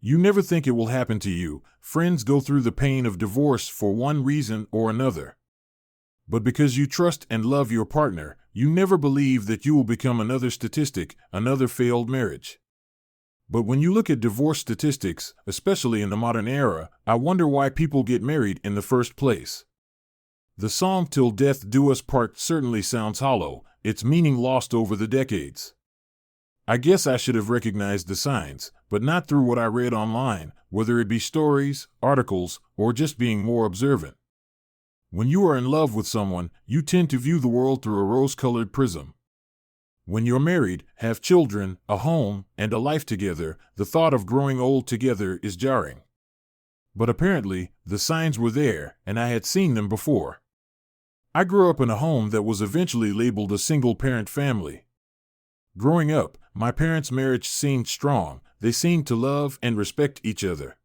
You never think it will happen to you. Friends go through the pain of divorce for one reason or another. But because you trust and love your partner, you never believe that you will become another statistic, another failed marriage. But when you look at divorce statistics, especially in the modern era, I wonder why people get married in the first place. The song "Till Death Do Us Part" certainly sounds hollow, its meaning lost over the decades. I guess I should have recognized the signs, but not through what I read online, whether it be stories, articles, or just being more observant. When you are in love with someone, you tend to view the world through a rose-colored prism. When you're married, have children, a home, and a life together, the thought of growing old together is jarring. But apparently, the signs were there, and I had seen them before. I grew up in a home that was eventually labeled a single-parent family. Growing up, my parents' marriage seemed strong. They seemed to love and respect each other.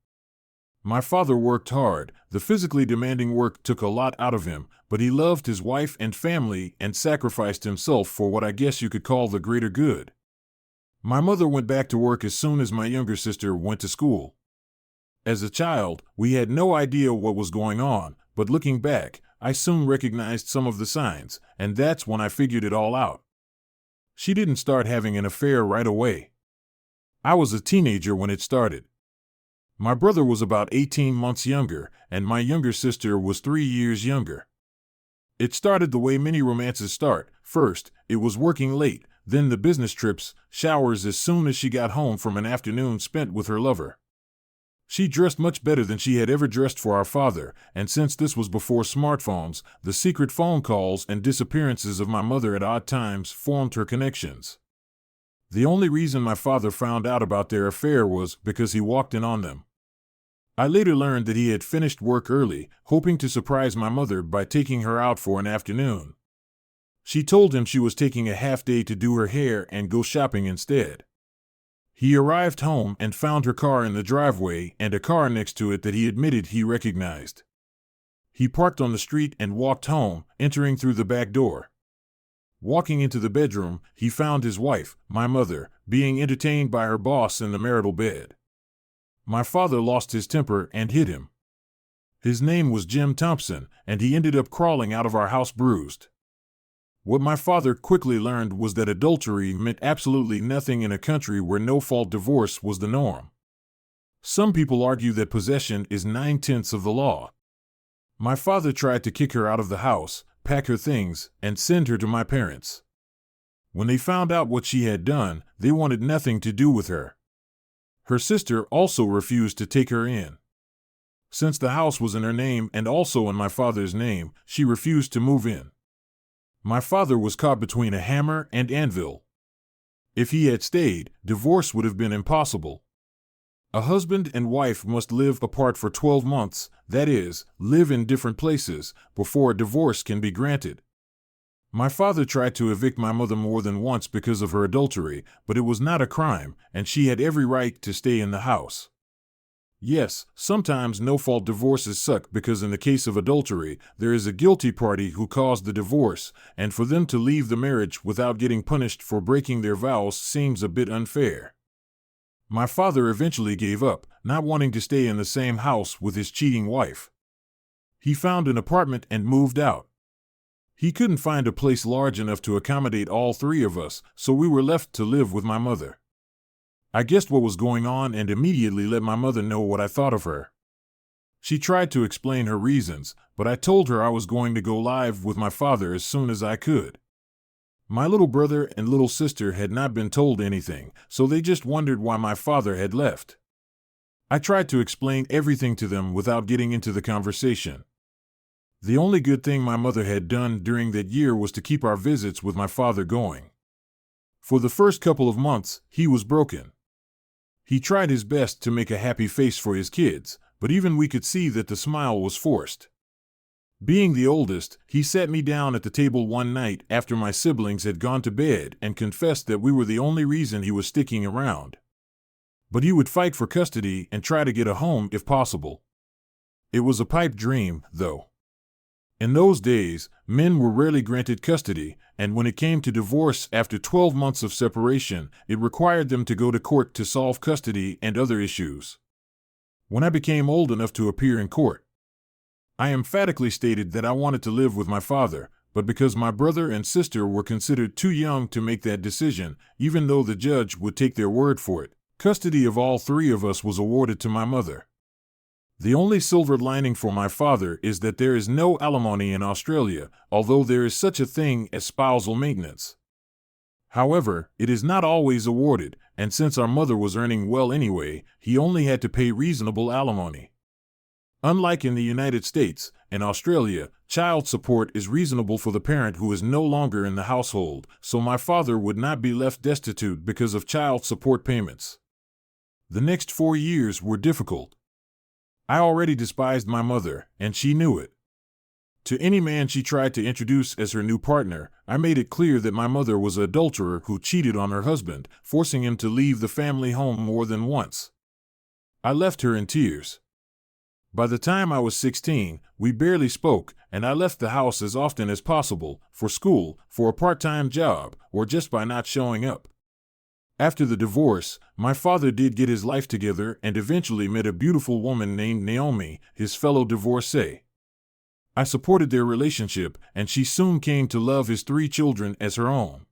My father worked hard. The physically demanding work took a lot out of him, but he loved his wife and family and sacrificed himself for what I guess you could call the greater good. My mother went back to work as soon as my younger sister went to school. As a child, we had no idea what was going on, but looking back, I soon recognized some of the signs, and that's when I figured it all out. She didn't start having an affair right away. I was a teenager when it started. My brother was about 18 months younger, and my younger sister was 3 years younger. It started the way many romances start. First, it was working late, then the business trips, showers as soon as she got home from an afternoon spent with her lover. She dressed much better than she had ever dressed for our father, and since this was before smartphones, the secret phone calls and disappearances of my mother at odd times formed her connections. The only reason my father found out about their affair was because he walked in on them. I later learned that he had finished work early, hoping to surprise my mother by taking her out for an afternoon. She told him she was taking a half day to do her hair and go shopping instead. He arrived home and found her car in the driveway and a car next to it that he admitted he recognized. He parked on the street and walked home, entering through the back door. Walking into the bedroom, he found his wife, my mother, being entertained by her boss in the marital bed. My father lost his temper and hit him. His name was Jim Thompson, and he ended up crawling out of our house bruised. What my father quickly learned was that adultery meant absolutely nothing in a country where no-fault divorce was the norm. Some people argue that possession is 9/10 of the law. My father tried to kick her out of the house, pack her things, and send her to my parents. When they found out what she had done, they wanted nothing to do with her. Her sister also refused to take her in. Since the house was in her name and also in my father's name, she refused to move in. My father was caught between a hammer and anvil. If he had stayed, divorce would have been impossible. A husband and wife must live apart for 12 months, that is, live in different places, before a divorce can be granted. My father tried to evict my mother more than once because of her adultery, but it was not a crime, and she had every right to stay in the house. Yes, sometimes no-fault divorces suck because in the case of adultery, there is a guilty party who caused the divorce, and for them to leave the marriage without getting punished for breaking their vows seems a bit unfair. My father eventually gave up, not wanting to stay in the same house with his cheating wife. He found an apartment and moved out. He couldn't find a place large enough to accommodate all three of us, so we were left to live with my mother. I guessed what was going on and immediately let my mother know what I thought of her. She tried to explain her reasons, but I told her I was going to go live with my father as soon as I could. My little brother and little sister had not been told anything, so they just wondered why my father had left. I tried to explain everything to them without getting into the conversation. The only good thing my mother had done during that year was to keep our visits with my father going. For the first couple of months, he was broken. He tried his best to make a happy face for his kids, but even we could see that the smile was forced. Being the oldest, he sat me down at the table one night after my siblings had gone to bed and confessed that we were the only reason he was sticking around. But he would fight for custody and try to get a home if possible. It was a pipe dream, though. In those days, men were rarely granted custody, and when it came to divorce after 12 months of separation, it required them to go to court to solve custody and other issues. When I became old enough to appear in court, I emphatically stated that I wanted to live with my father, but because my brother and sister were considered too young to make that decision, even though the judge would take their word for it, custody of all three of us was awarded to my mother. The only silver lining for my father is that there is no alimony in Australia, although there is such a thing as spousal maintenance. However, it is not always awarded, and since our mother was earning well anyway, he only had to pay reasonable alimony. Unlike in the United States, in Australia, child support is reasonable for the parent who is no longer in the household, so my father would not be left destitute because of child support payments. The next 4 years were difficult. I already despised my mother, and she knew it. To any man she tried to introduce as her new partner, I made it clear that my mother was an adulterer who cheated on her husband, forcing him to leave the family home more than once. I left her in tears. By the time I was 16, we barely spoke, and I left the house as often as possible, for school, for a part-time job, or just by not showing up. After the divorce, my father did get his life together and eventually met a beautiful woman named Naomi, his fellow divorcee. I supported their relationship, and she soon came to love his 3 children as her own.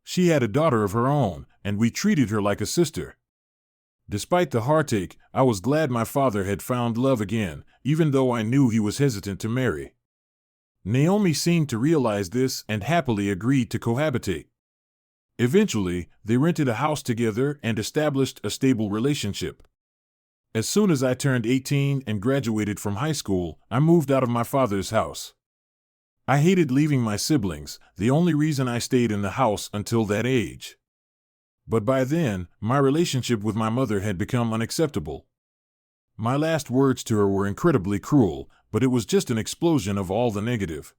She had a daughter of her own, and we treated her like a sister. Despite the heartache, I was glad my father had found love again, even though I knew he was hesitant to marry. Naomi seemed to realize this and happily agreed to cohabitate. Eventually, they rented a house together and established a stable relationship. As soon as I turned 18 and graduated from high school, I moved out of my father's house. I hated leaving my siblings, the only reason I stayed in the house until that age. But by then, my relationship with my mother had become unacceptable. My last words to her were incredibly cruel, but it was just an explosion of all the negative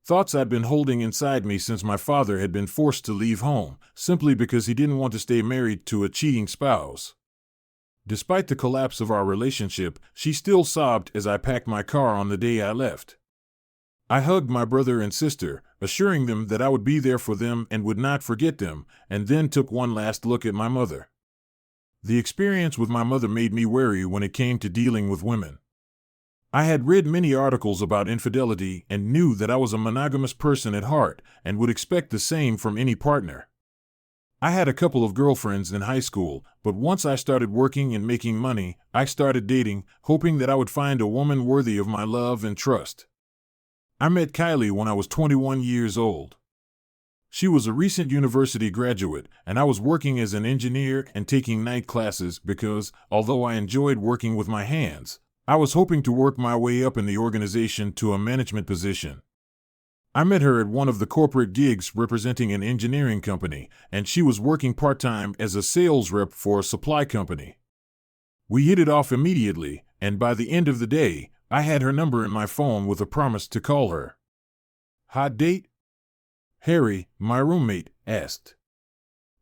thoughts I'd been holding inside me since my father had been forced to leave home, simply because he didn't want to stay married to a cheating spouse. Despite the collapse of our relationship, she still sobbed as I packed my car on the day I left. I hugged my brother and sister, assuring them that I would be there for them and would not forget them, and then took one last look at my mother. The experience with my mother made me wary when it came to dealing with women. I had read many articles about infidelity and knew that I was a monogamous person at heart and would expect the same from any partner. I had a couple of girlfriends in high school, but once I started working and making money, I started dating, hoping that I would find a woman worthy of my love and trust. I met Kylie when I was 21 years old. She was a recent university graduate, and I was working as an engineer and taking night classes because, although I enjoyed working with my hands, I was hoping to work my way up in the organization to a management position. I met her at one of the corporate gigs representing an engineering company, and she was working part-time as a sales rep for a supply company. We hit it off immediately, and by the end of the day, I had her number in my phone with a promise to call her. Hot date? Harry, my roommate, asked.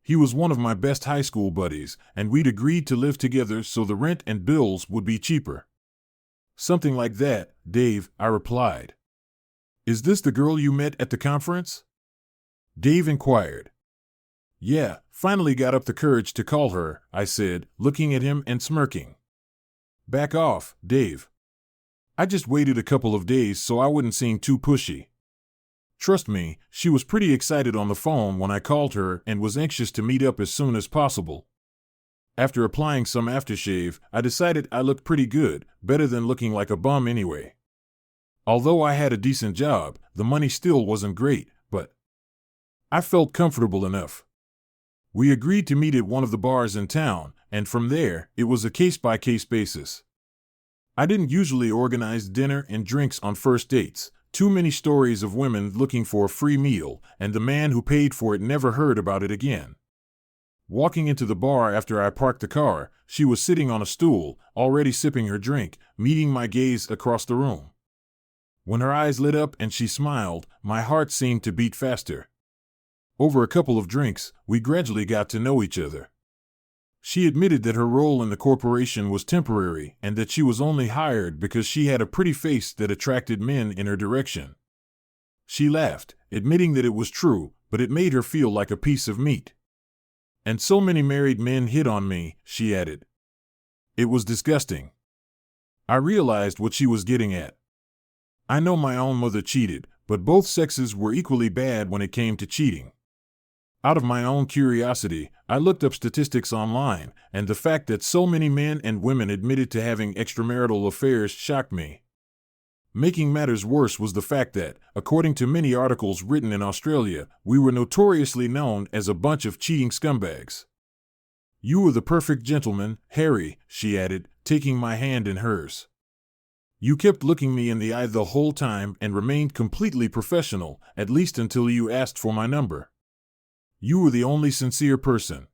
He was one of my best high school buddies, and we'd agreed to live together so the rent and bills would be cheaper. Something like that, Dave, I replied. Is this the girl you met at the conference? Dave inquired. Yeah, finally got up the courage to call her, I said, looking at him and smirking. Back off, Dave. I just waited a couple of days so I wouldn't seem too pushy. Trust me, she was pretty excited on the phone when I called her and was anxious to meet up as soon as possible. After applying some aftershave, I decided I looked pretty good, better than looking like a bum anyway. Although I had a decent job, the money still wasn't great, but I felt comfortable enough. We agreed to meet at one of the bars in town, and from there, it was a case-by-case basis. I didn't usually organize dinner and drinks on first dates. Too many stories of women looking for a free meal, and the man who paid for it never heard about it again. Walking into the bar after I parked the car, she was sitting on a stool, already sipping her drink, meeting my gaze across the room. When her eyes lit up and she smiled, my heart seemed to beat faster. Over a couple of drinks, we gradually got to know each other. She admitted that her role in the corporation was temporary and that she was only hired because she had a pretty face that attracted men in her direction. She laughed, admitting that it was true, but it made her feel like a piece of meat. And so many married men hit on me, she added. It was disgusting. I realized what she was getting at. I know my own mother cheated, but both sexes were equally bad when it came to cheating. Out of my own curiosity, I looked up statistics online, and the fact that so many men and women admitted to having extramarital affairs shocked me. Making matters worse was the fact that, according to many articles written in Australia, we were notoriously known as a bunch of cheating scumbags. "You were the perfect gentleman, Harry," she added, taking my hand in hers. "You kept looking me in the eye the whole time and remained completely professional, at least until you asked for my number. You were the only sincere person.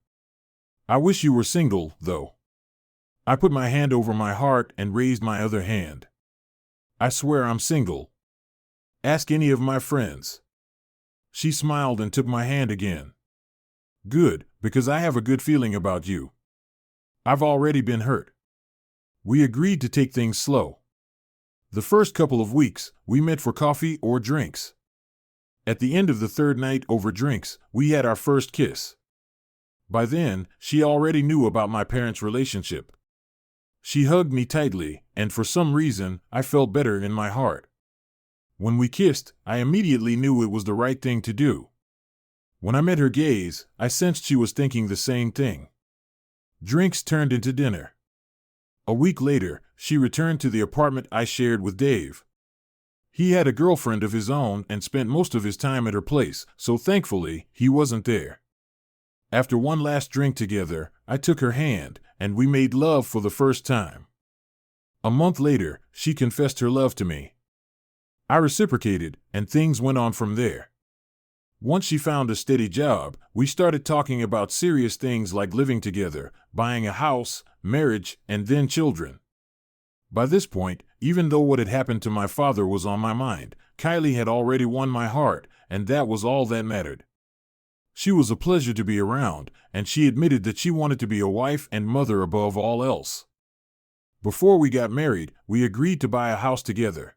I wish you were single, though." I put my hand over my heart and raised my other hand. "I swear I'm single. Ask any of my friends." She smiled and took my hand again. "Good, because I have a good feeling about you. I've already been hurt." We agreed to take things slow. The first couple of weeks, we met for coffee or drinks. At the end of the third night over drinks, we had our first kiss. By then, she already knew about my parents' relationship. She hugged me tightly, and for some reason, I felt better in my heart. When we kissed, I immediately knew it was the right thing to do. When I met her gaze, I sensed she was thinking the same thing. Drinks turned into dinner. A week later, she returned to the apartment I shared with Dave. He had a girlfriend of his own and spent most of his time at her place, so thankfully, he wasn't there. After one last drink together, I took her hand, and we made love for the first time. A month later, she confessed her love to me. I reciprocated, and things went on from there. Once she found a steady job, we started talking about serious things like living together, buying a house, marriage, and then children. By this point, even though what had happened to my father was on my mind, Kylie had already won my heart, and that was all that mattered. She was a pleasure to be around, and she admitted that she wanted to be a wife and mother above all else. Before we got married, we agreed to buy a house together.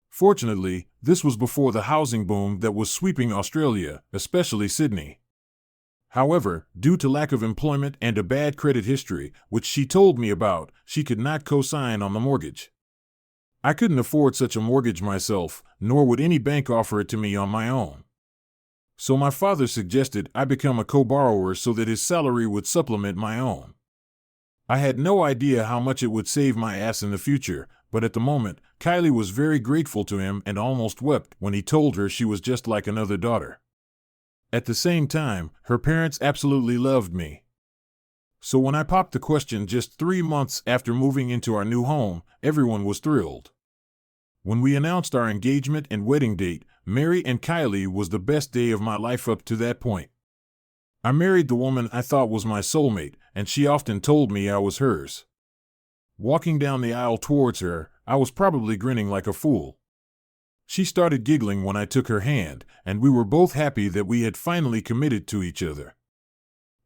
Fortunately, this was before the housing boom that was sweeping Australia, especially Sydney. However, due to lack of employment and a bad credit history, which she told me about, she could not co-sign on the mortgage. I couldn't afford such a mortgage myself, nor would any bank offer it to me on my own. So my father suggested I become a co-borrower so that his salary would supplement my own. I had no idea how much it would save my ass in the future, but at the moment, Kylie was very grateful to him and almost wept when he told her she was just like another daughter. At the same time, her parents absolutely loved me. So when I popped the question just 3 months after moving into our new home, everyone was thrilled. When we announced our engagement and wedding date, Mary and Kylie was the best day of my life up to that point. I married the woman I thought was my soulmate, and she often told me I was hers. Walking down the aisle towards her, I was probably grinning like a fool. She started giggling when I took her hand, and we were both happy that we had finally committed to each other.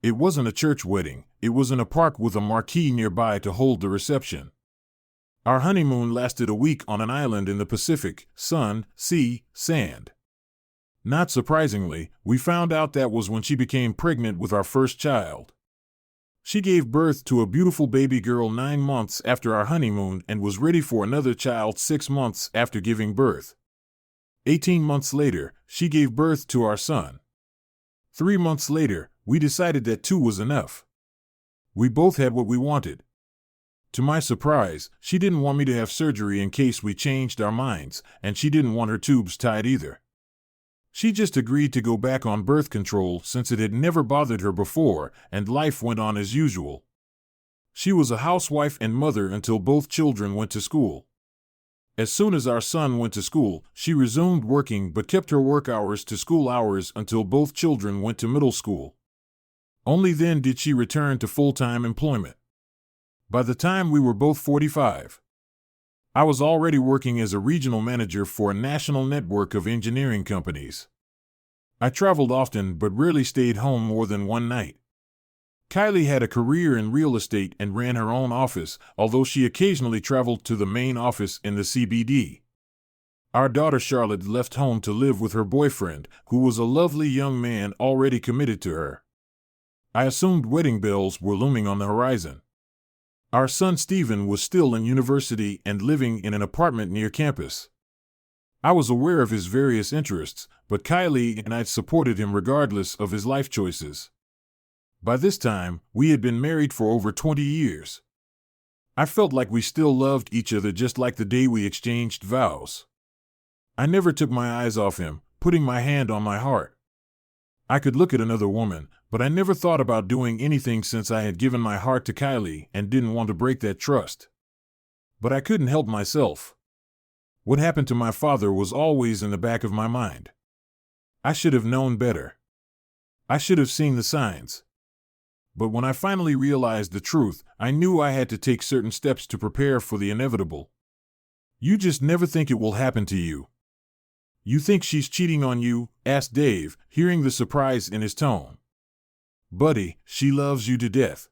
It wasn't a church wedding, it was in a park with a marquee nearby to hold the reception. Our honeymoon lasted a week on an island in the Pacific, sun, sea, sand. Not surprisingly, we found out that was when she became pregnant with our first child. She gave birth to a beautiful baby girl 9 months after our honeymoon and was ready for another child 6 months after giving birth. 18 months later, she gave birth to our son. 3 months later, we decided that 2 was enough. We both had what we wanted. To my surprise, she didn't want me to have surgery in case we changed our minds, and she didn't want her tubes tied either. She just agreed to go back on birth control since it had never bothered her before, and life went on as usual. She was a housewife and mother until both children went to school. As soon as our son went to school, she resumed working but kept her work hours to school hours until both children went to middle school. Only then did she return to full-time employment. By the time we were both 45, I was already working as a regional manager for a national network of engineering companies. I traveled often but rarely stayed home more than one night. Kylie had a career in real estate and ran her own office, although she occasionally traveled to the main office in the CBD. Our daughter Charlotte left home to live with her boyfriend, who was a lovely young man already committed to her. I assumed wedding bells were looming on the horizon. Our son Stephen was still in university and living in an apartment near campus. I was aware of his various interests, but Kylie and I supported him regardless of his life choices. By this time, we had been married for over 20 years. I felt like we still loved each other just like the day we exchanged vows. I never took my eyes off him, putting my hand on my heart. I could look at another woman, but I never thought about doing anything since I had given my heart to Kylie and didn't want to break that trust. But I couldn't help myself. What happened to my father was always in the back of my mind. I should have known better. I should have seen the signs. But when I finally realized the truth, I knew I had to take certain steps to prepare for the inevitable. You just never think it will happen to you. You think she's cheating on you? Asked Dave, hearing the surprise in his tone. Buddy, she loves you to death.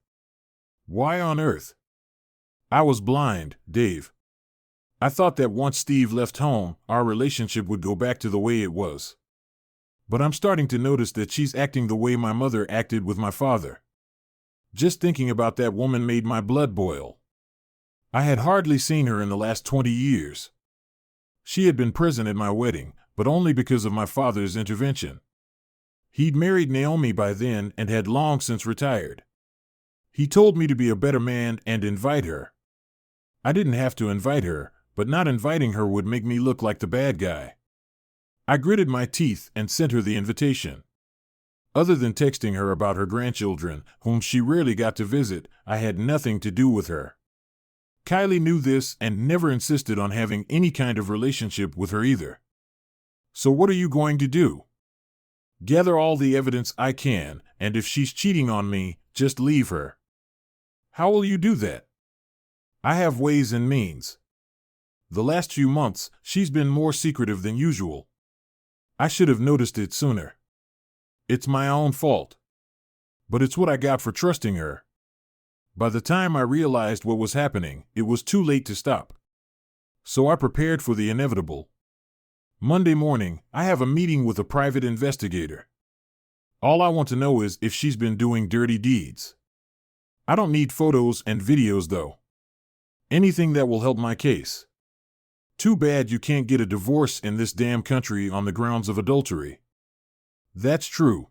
Why on earth? I was blind, Dave. I thought that once Steve left home, our relationship would go back to the way it was. But I'm starting to notice that she's acting the way my mother acted with my father. Just thinking about that woman made my blood boil. I had hardly seen her in the last 20 years. She had been present at my wedding, but only because of my father's intervention. He'd married Naomi by then and had long since retired. He told me to be a better man and invite her. I didn't have to invite her, but not inviting her would make me look like the bad guy. I gritted my teeth and sent her the invitation. Other than texting her about her grandchildren, whom she rarely got to visit, I had nothing to do with her. Kylie knew this and never insisted on having any kind of relationship with her either. So what are you going to do? Gather all the evidence I can, and if she's cheating on me, just leave her. How will you do that? I have ways and means. The last few months, she's been more secretive than usual. I should have noticed it sooner. It's my own fault. But it's what I got for trusting her. By the time I realized what was happening, it was too late to stop. So I prepared for the inevitable. Monday morning, I have a meeting with a private investigator. All I want to know is if she's been doing dirty deeds. I don't need photos and videos, though. Anything that will help my case. Too bad you can't get a divorce in this damn country on the grounds of adultery. That's true.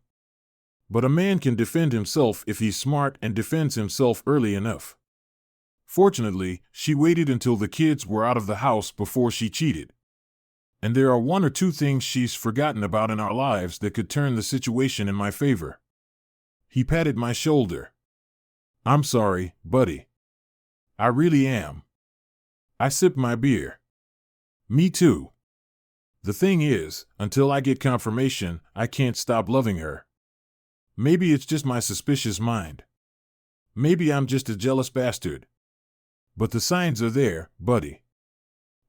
But a man can defend himself if he's smart and defends himself early enough. Fortunately, she waited until the kids were out of the house before she cheated. And there are one or two things she's forgotten about in our lives that could turn the situation in my favor. He patted my shoulder. I'm sorry, buddy. I really am. I sipped my beer. Me too. The thing is, until I get confirmation, I can't stop loving her. Maybe it's just my suspicious mind. Maybe I'm just a jealous bastard. But the signs are there, buddy.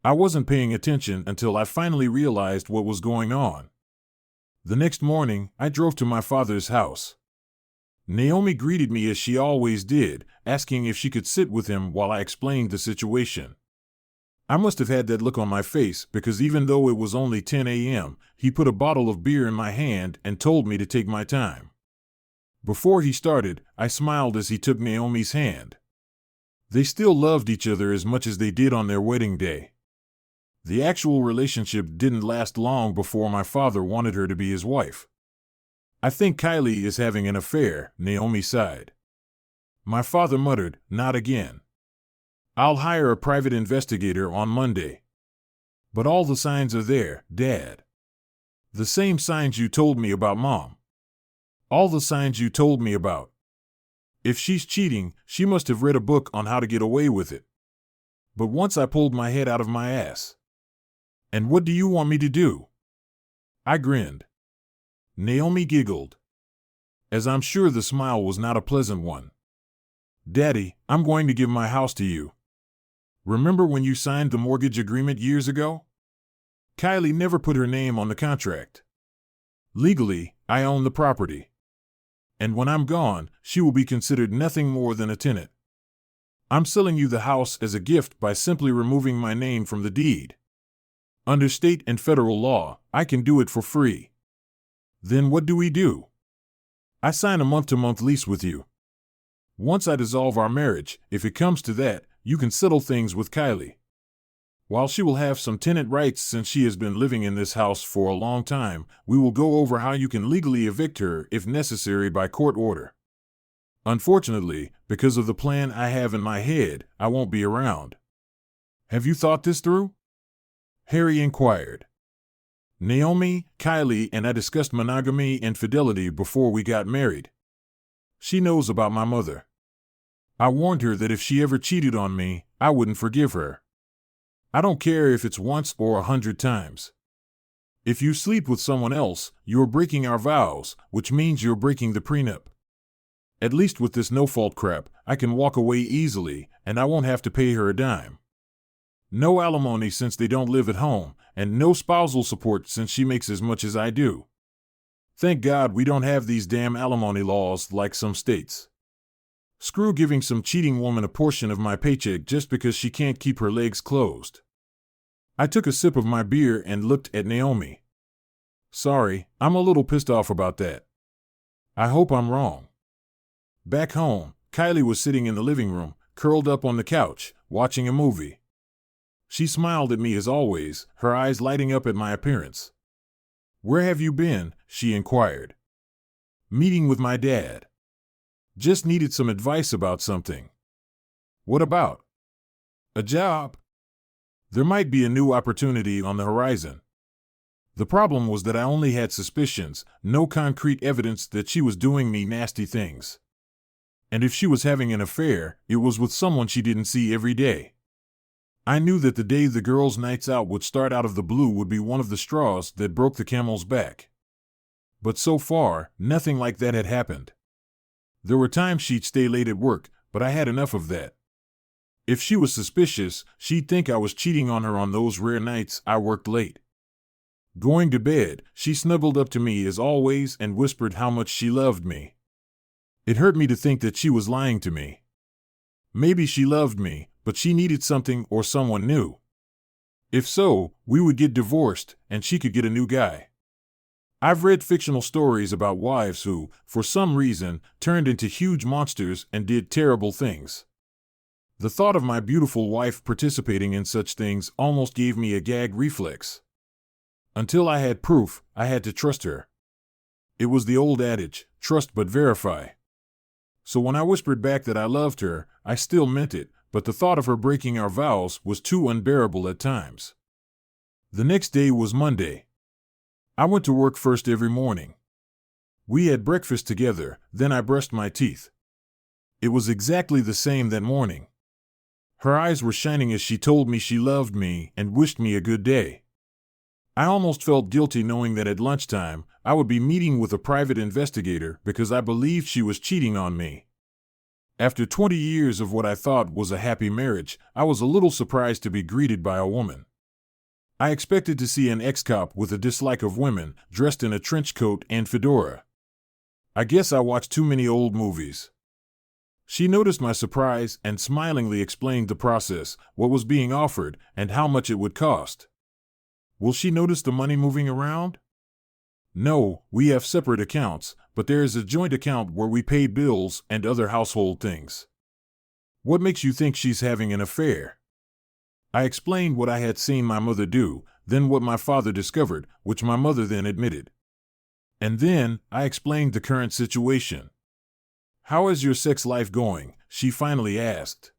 I wasn't paying attention until I finally realized what was going on. The next morning, I drove to my father's house. Naomi greeted me as she always did, asking if she could sit with him while I explained the situation. I must have had that look on my face because even though it was only 10 a.m., he put a bottle of beer in my hand and told me to take my time. Before he started, I smiled as he took Naomi's hand. They still loved each other as much as they did on their wedding day. The actual relationship didn't last long before my father wanted her to be his wife. I think Kylie is having an affair, Naomi sighed. My father muttered, not again. I'll hire a private investigator on Monday. But all the signs are there, Dad. The same signs you told me about, Mom. All the signs you told me about. If she's cheating, she must have read a book on how to get away with it. But once I pulled my head out of my ass. And what do you want me to do? I grinned. Naomi giggled. As I'm sure the smile was not a pleasant one. Daddy, I'm going to give my house to you. Remember when you signed the mortgage agreement years ago? Kylie never put her name on the contract. Legally, I own the property. And when I'm gone, she will be considered nothing more than a tenant. I'm selling you the house as a gift by simply removing my name from the deed. Under state and federal law, I can do it for free. Then what do we do? I sign a month-to-month lease with you. Once I dissolve our marriage, if it comes to that, you can settle things with Kylie. While she will have some tenant rights since she has been living in this house for a long time, we will go over how you can legally evict her if necessary by court order. Unfortunately, because of the plan I have in my head, I won't be around. Have you thought this through? Harry inquired. Naomi, Kylie, and I discussed monogamy and fidelity before we got married. She knows about my mother. I warned her that if she ever cheated on me, I wouldn't forgive her. I don't care if it's once or 100 times. If you sleep with someone else, you're breaking our vows, which means you're breaking the prenup. At least with this no-fault crap, I can walk away easily, and I won't have to pay her a dime. No alimony since they don't live at home, and no spousal support since she makes as much as I do. Thank God we don't have these damn alimony laws like some states. Screw giving some cheating woman a portion of my paycheck just because she can't keep her legs closed. I took a sip of my beer and looked at Naomi. Sorry, I'm a little pissed off about that. I hope I'm wrong. Back home, Kylie was sitting in the living room, curled up on the couch, watching a movie. She smiled at me as always, her eyes lighting up at my appearance. Where have you been? She inquired. Meeting with my dad. Just needed some advice about something. What about? A job. There might be a new opportunity on the horizon. The problem was that I only had suspicions, no concrete evidence that she was doing me nasty things. And if she was having an affair, it was with someone she didn't see every day. I knew that the day the girls' nights out would start out of the blue would be one of the straws that broke the camel's back. But so far, nothing like that had happened. There were times she'd stay late at work, but I had enough of that. If she was suspicious, she'd think I was cheating on her on those rare nights I worked late. Going to bed, she snuggled up to me as always and whispered how much she loved me. It hurt me to think that she was lying to me. Maybe she loved me, but she needed something or someone new. If so, we would get divorced, and she could get a new guy. I've read fictional stories about wives who, for some reason, turned into huge monsters and did terrible things. The thought of my beautiful wife participating in such things almost gave me a gag reflex. Until I had proof, I had to trust her. It was the old adage, trust but verify. So when I whispered back that I loved her, I still meant it, but the thought of her breaking our vows was too unbearable at times. The next day was Monday. I went to work first every morning. We had breakfast together, then I brushed my teeth. It was exactly the same that morning. Her eyes were shining as she told me she loved me and wished me a good day. I almost felt guilty knowing that at lunchtime, I would be meeting with a private investigator because I believed she was cheating on me. After 20 years of what I thought was a happy marriage, I was a little surprised to be greeted by a woman. I expected to see an ex-cop with a dislike of women, dressed in a trench coat and fedora. I guess I watched too many old movies. She noticed my surprise and smilingly explained the process, what was being offered, and how much it would cost. Will she notice the money moving around? No, we have separate accounts, but there is a joint account where we pay bills and other household things. What makes you think she's having an affair? I explained what I had seen my mother do, then what my father discovered, which my mother then admitted. And then, I explained the current situation. How is your sex life going? She finally asked.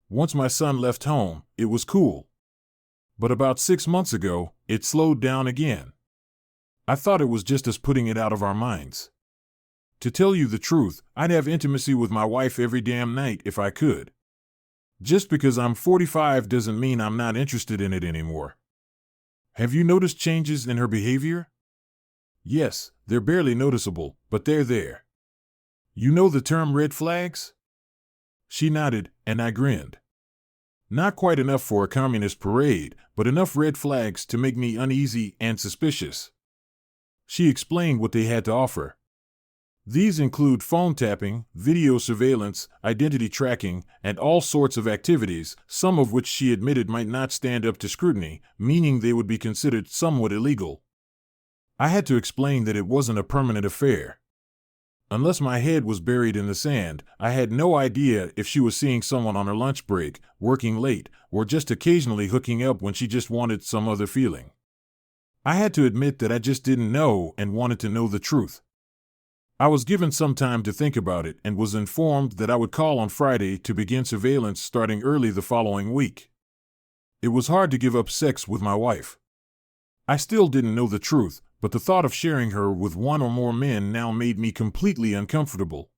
Once my son left home, it was cool. But about 6 months ago, it slowed down again. I thought it was just us putting it out of our minds. To tell you the truth, I'd have intimacy with my wife every damn night if I could. Just because I'm 45 doesn't mean I'm not interested in it anymore. Have you noticed changes in her behavior? Yes, they're barely noticeable, but they're there. You know the term red flags? She nodded, and I grinned. Not quite enough for a communist parade, but enough red flags to make me uneasy and suspicious. She explained what they had to offer. These include phone tapping, video surveillance, identity tracking, and all sorts of activities, some of which she admitted might not stand up to scrutiny, meaning they would be considered somewhat illegal. I had to explain that it wasn't a permanent affair. Unless my head was buried in the sand, I had no idea if she was seeing someone on her lunch break, working late, or just occasionally hooking up when she just wanted some other feeling. I had to admit that I just didn't know and wanted to know the truth. I was given some time to think about it and was informed that I would call on Friday to begin surveillance starting early the following week. It was hard to give up sex with my wife. I still didn't know the truth, but the thought of sharing her with one or more men now made me completely uncomfortable.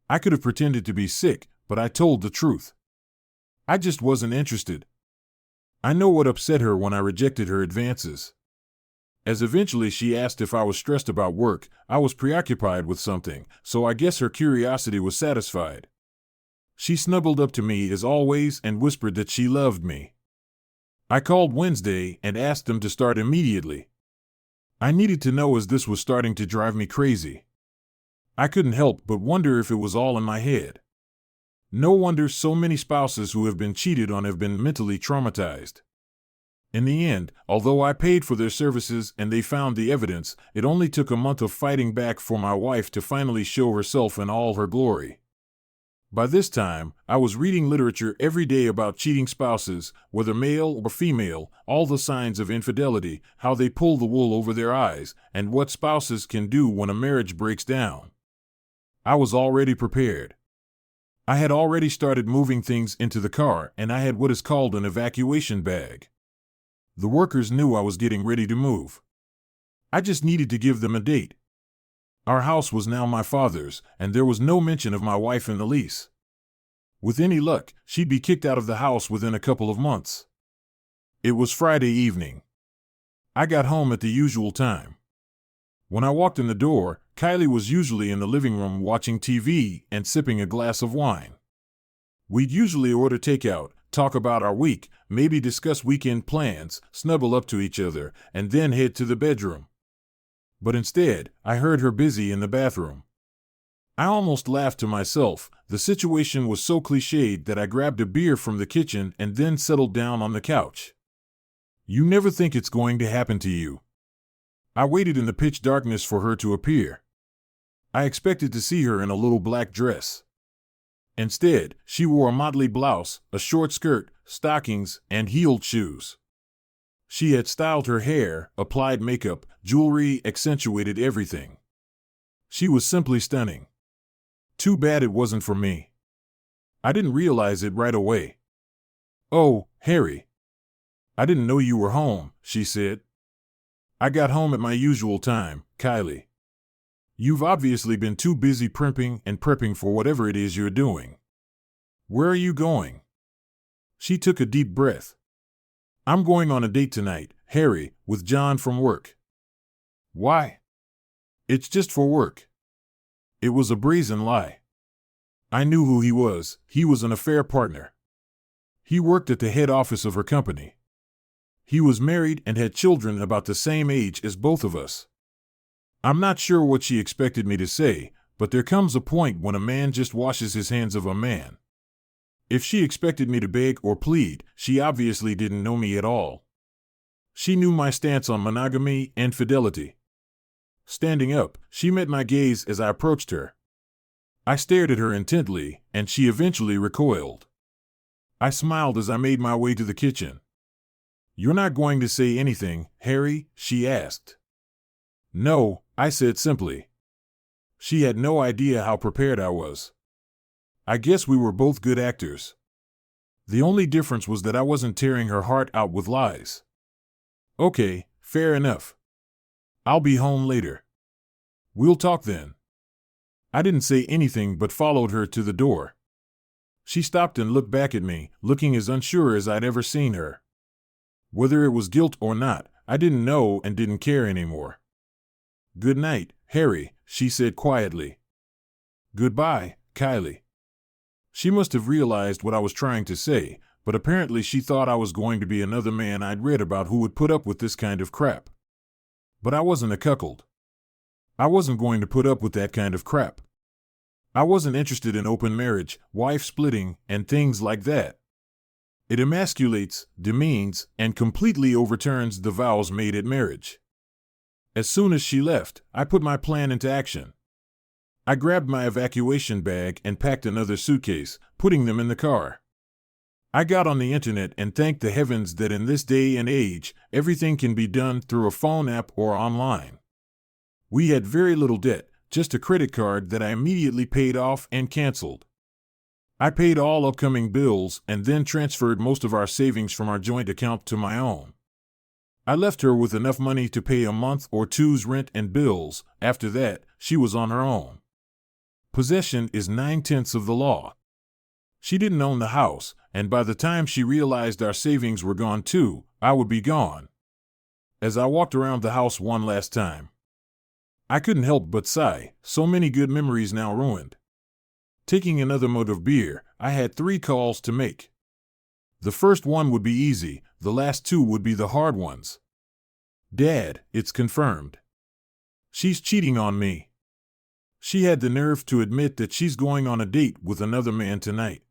I could have pretended to be sick, but I told the truth. I just wasn't interested. I know what upset her when I rejected her advances. As eventually she asked if I was stressed about work, I was preoccupied with something, so I guess her curiosity was satisfied. She snuggled up to me as always and whispered that she loved me. I called Wednesday and asked them to start immediately. I needed to know as this was starting to drive me crazy. I couldn't help but wonder if it was all in my head. No wonder so many spouses who have been cheated on have been mentally traumatized. In the end, although I paid for their services and they found the evidence, it only took a month of fighting back for my wife to finally show herself in all her glory. By this time, I was reading literature every day about cheating spouses, whether male or female, all the signs of infidelity, how they pull the wool over their eyes, and what spouses can do when a marriage breaks down. I was already prepared. I had already started moving things into the car, and I had what is called an evacuation bag. The workers knew I was getting ready to move. I just needed to give them a date. Our house was now my father's, and there was no mention of my wife in the lease. With any luck, she'd be kicked out of the house within a couple of months. It was Friday evening. I got home at the usual time. When I walked in the door, Kylie was usually in the living room watching TV and sipping a glass of wine. We'd usually order takeout, talk about our week, maybe discuss weekend plans, snuggle up to each other, and then head to the bedroom. But instead, I heard her busy in the bathroom. I almost laughed to myself. The situation was so cliched that I grabbed a beer from the kitchen and then settled down on the couch. You never think it's going to happen to you. I waited in the pitch darkness for her to appear. I expected to see her in a little black dress. Instead, she wore a motley blouse, a short skirt, stockings, and heeled shoes. She had styled her hair, applied makeup, jewelry accentuated everything. She was simply stunning. Too bad it wasn't for me. I didn't realize it right away. "Oh, Harry. I didn't know you were home," she said. "I got home at my usual time, Kylie. You've obviously been too busy primping and prepping for whatever it is you're doing. Where are you going?" She took a deep breath. "I'm going on a date tonight, Harry, with John from work." "Why?" "It's just for work." It was a brazen lie. I knew who he was. He was an affair partner. He worked at the head office of her company. He was married and had children about the same age as both of us. I'm not sure what she expected me to say, but there comes a point when a man just washes his hands of a man. If she expected me to beg or plead, she obviously didn't know me at all. She knew my stance on monogamy and fidelity. Standing up, she met my gaze as I approached her. I stared at her intently, and she eventually recoiled. I smiled as I made my way to the kitchen. "You're not going to say anything, Harry?" she asked. "No," I said simply. She had no idea how prepared I was. I guess we were both good actors. The only difference was that I wasn't tearing her heart out with lies. "Okay, fair enough. I'll be home later. We'll talk then." I didn't say anything but followed her to the door. She stopped and looked back at me, looking as unsure as I'd ever seen her. Whether it was guilt or not, I didn't know and didn't care anymore. "Good night, Harry," she said quietly. "Goodbye, Kylie." She must have realized what I was trying to say, but apparently she thought I was going to be another man I'd read about who would put up with this kind of crap. But I wasn't a cuckold. I wasn't going to put up with that kind of crap. I wasn't interested in open marriage, wife splitting, and things like that. It emasculates, demeans, and completely overturns the vows made at marriage. As soon as she left, I put my plan into action. I grabbed my evacuation bag and packed another suitcase, putting them in the car. I got on the internet and thanked the heavens that in this day and age, everything can be done through a phone app or online. We had very little debt, just a credit card that I immediately paid off and canceled. I paid all upcoming bills and then transferred most of our savings from our joint account to my own. I left her with enough money to pay a month or two's rent and bills. After that, she was on her own. Possession is 9/10 of the law. She didn't own the house, and by the time she realized our savings were gone too, I would be gone. As I walked around the house one last time, I couldn't help but sigh, so many good memories now ruined. Taking another mug of beer, I had 3 calls to make. The first one would be easy, the last 2 would be the hard ones. Dad, it's confirmed. She's cheating on me. She had the nerve to admit that she's going on a date with another man tonight.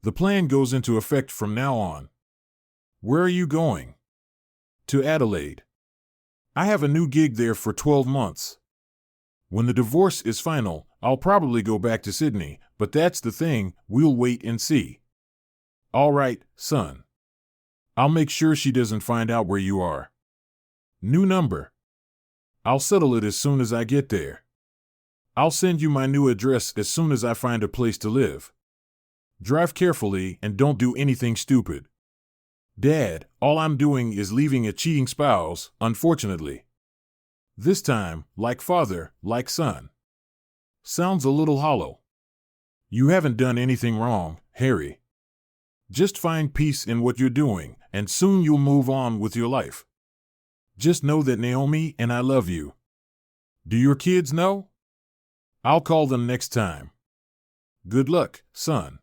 The plan goes into effect from now on. Where are you going? To Adelaide. I have a new gig there for 12 months. When the divorce is final, I'll probably go back to Sydney, but that's the thing, we'll wait and see. All right, son. I'll make sure she doesn't find out where you are. New number. I'll settle it as soon as I get there. I'll send you my new address as soon as I find a place to live. Drive carefully and don't do anything stupid. Dad, all I'm doing is leaving a cheating spouse, unfortunately. This time, like father, like son. Sounds a little hollow. You haven't done anything wrong, Harry. Just find peace in what you're doing, and soon you'll move on with your life. Just know that Naomi and I love you. Do your kids know? I'll call them next time. Good luck, son.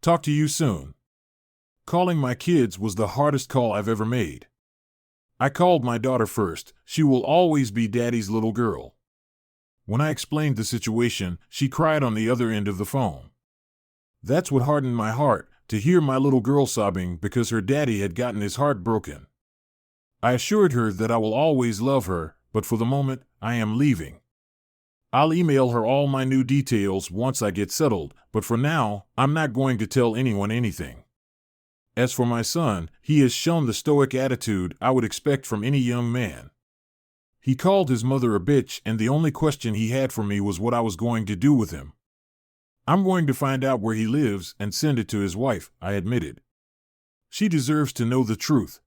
Talk to you soon. Calling my kids was the hardest call I've ever made. I called my daughter first. She will always be Daddy's little girl. When I explained the situation, she cried on the other end of the phone. That's what hardened my heart, to hear my little girl sobbing because her daddy had gotten his heart broken. I assured her that I will always love her, but for the moment, I am leaving. I'll email her all my new details once I get settled, but for now, I'm not going to tell anyone anything. As for my son, he has shown the stoic attitude I would expect from any young man. He called his mother a bitch, and the only question he had for me was what I was going to do with him. I'm going to find out where he lives and send it to his wife, I admitted. She deserves to know the truth.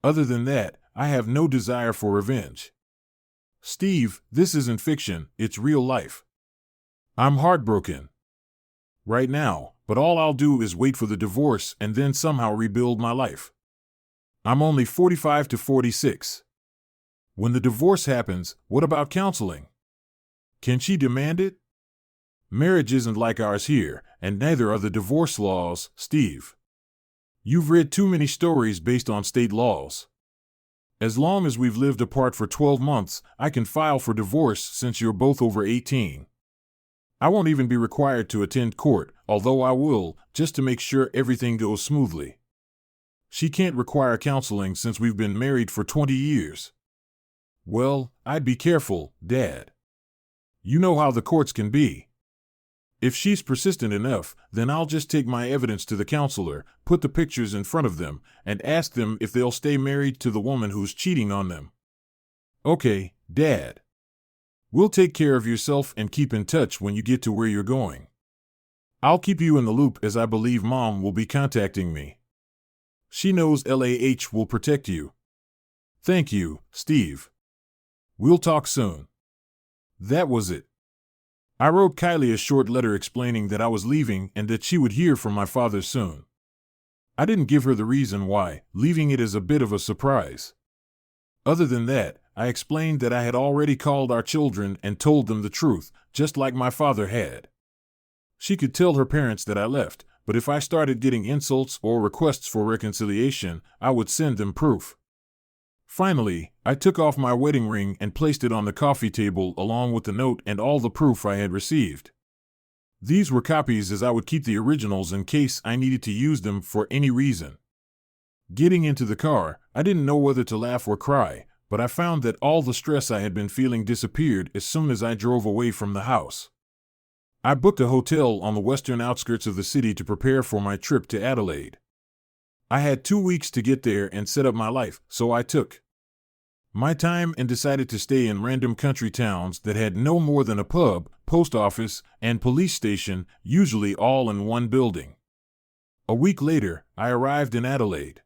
Other than that, I have no desire for revenge. Steve, this isn't fiction, it's real life. I'm heartbroken right now, but all I'll do is wait for the divorce and then somehow rebuild my life. I'm only 45 to 46. When the divorce happens, what about counseling? Can she demand it? Marriage isn't like ours here, and neither are the divorce laws, Steve. You've read too many stories based on state laws. As long as we've lived apart for 12 months, I can file for divorce since you're both over 18. I won't even be required to attend court, although I will, just to make sure everything goes smoothly. She can't require counseling since we've been married for 20 years. Well, I'd be careful, Dad. You know how the courts can be. If she's persistent enough, then I'll just take my evidence to the counselor, put the pictures in front of them, and ask them if they'll stay married to the woman who's cheating on them. Okay, Dad. We'll take care of yourself and keep in touch when you get to where you're going. I'll keep you in the loop as I believe Mom will be contacting me. She knows LAH will protect you. Thank you, Steve. We'll talk soon. That was it. I wrote Kylie a short letter explaining that I was leaving and that she would hear from my father soon. I didn't give her the reason why, leaving it as a bit of a surprise. Other than that, I explained that I had already called our children and told them the truth, just like my father had. She could tell her parents that I left, but if I started getting insults or requests for reconciliation, I would send them proof. Finally, I took off my wedding ring and placed it on the coffee table along with the note and all the proof I had received. These were copies as I would keep the originals in case I needed to use them for any reason. Getting into the car, I didn't know whether to laugh or cry, but I found that all the stress I had been feeling disappeared as soon as I drove away from the house. I booked a hotel on the western outskirts of the city to prepare for my trip to Adelaide. I had 2 weeks to get there and set up my life, so I took my time and decided to stay in random country towns that had no more than a pub, post office, and police station, usually all in one building. A week later, I arrived in Adelaide.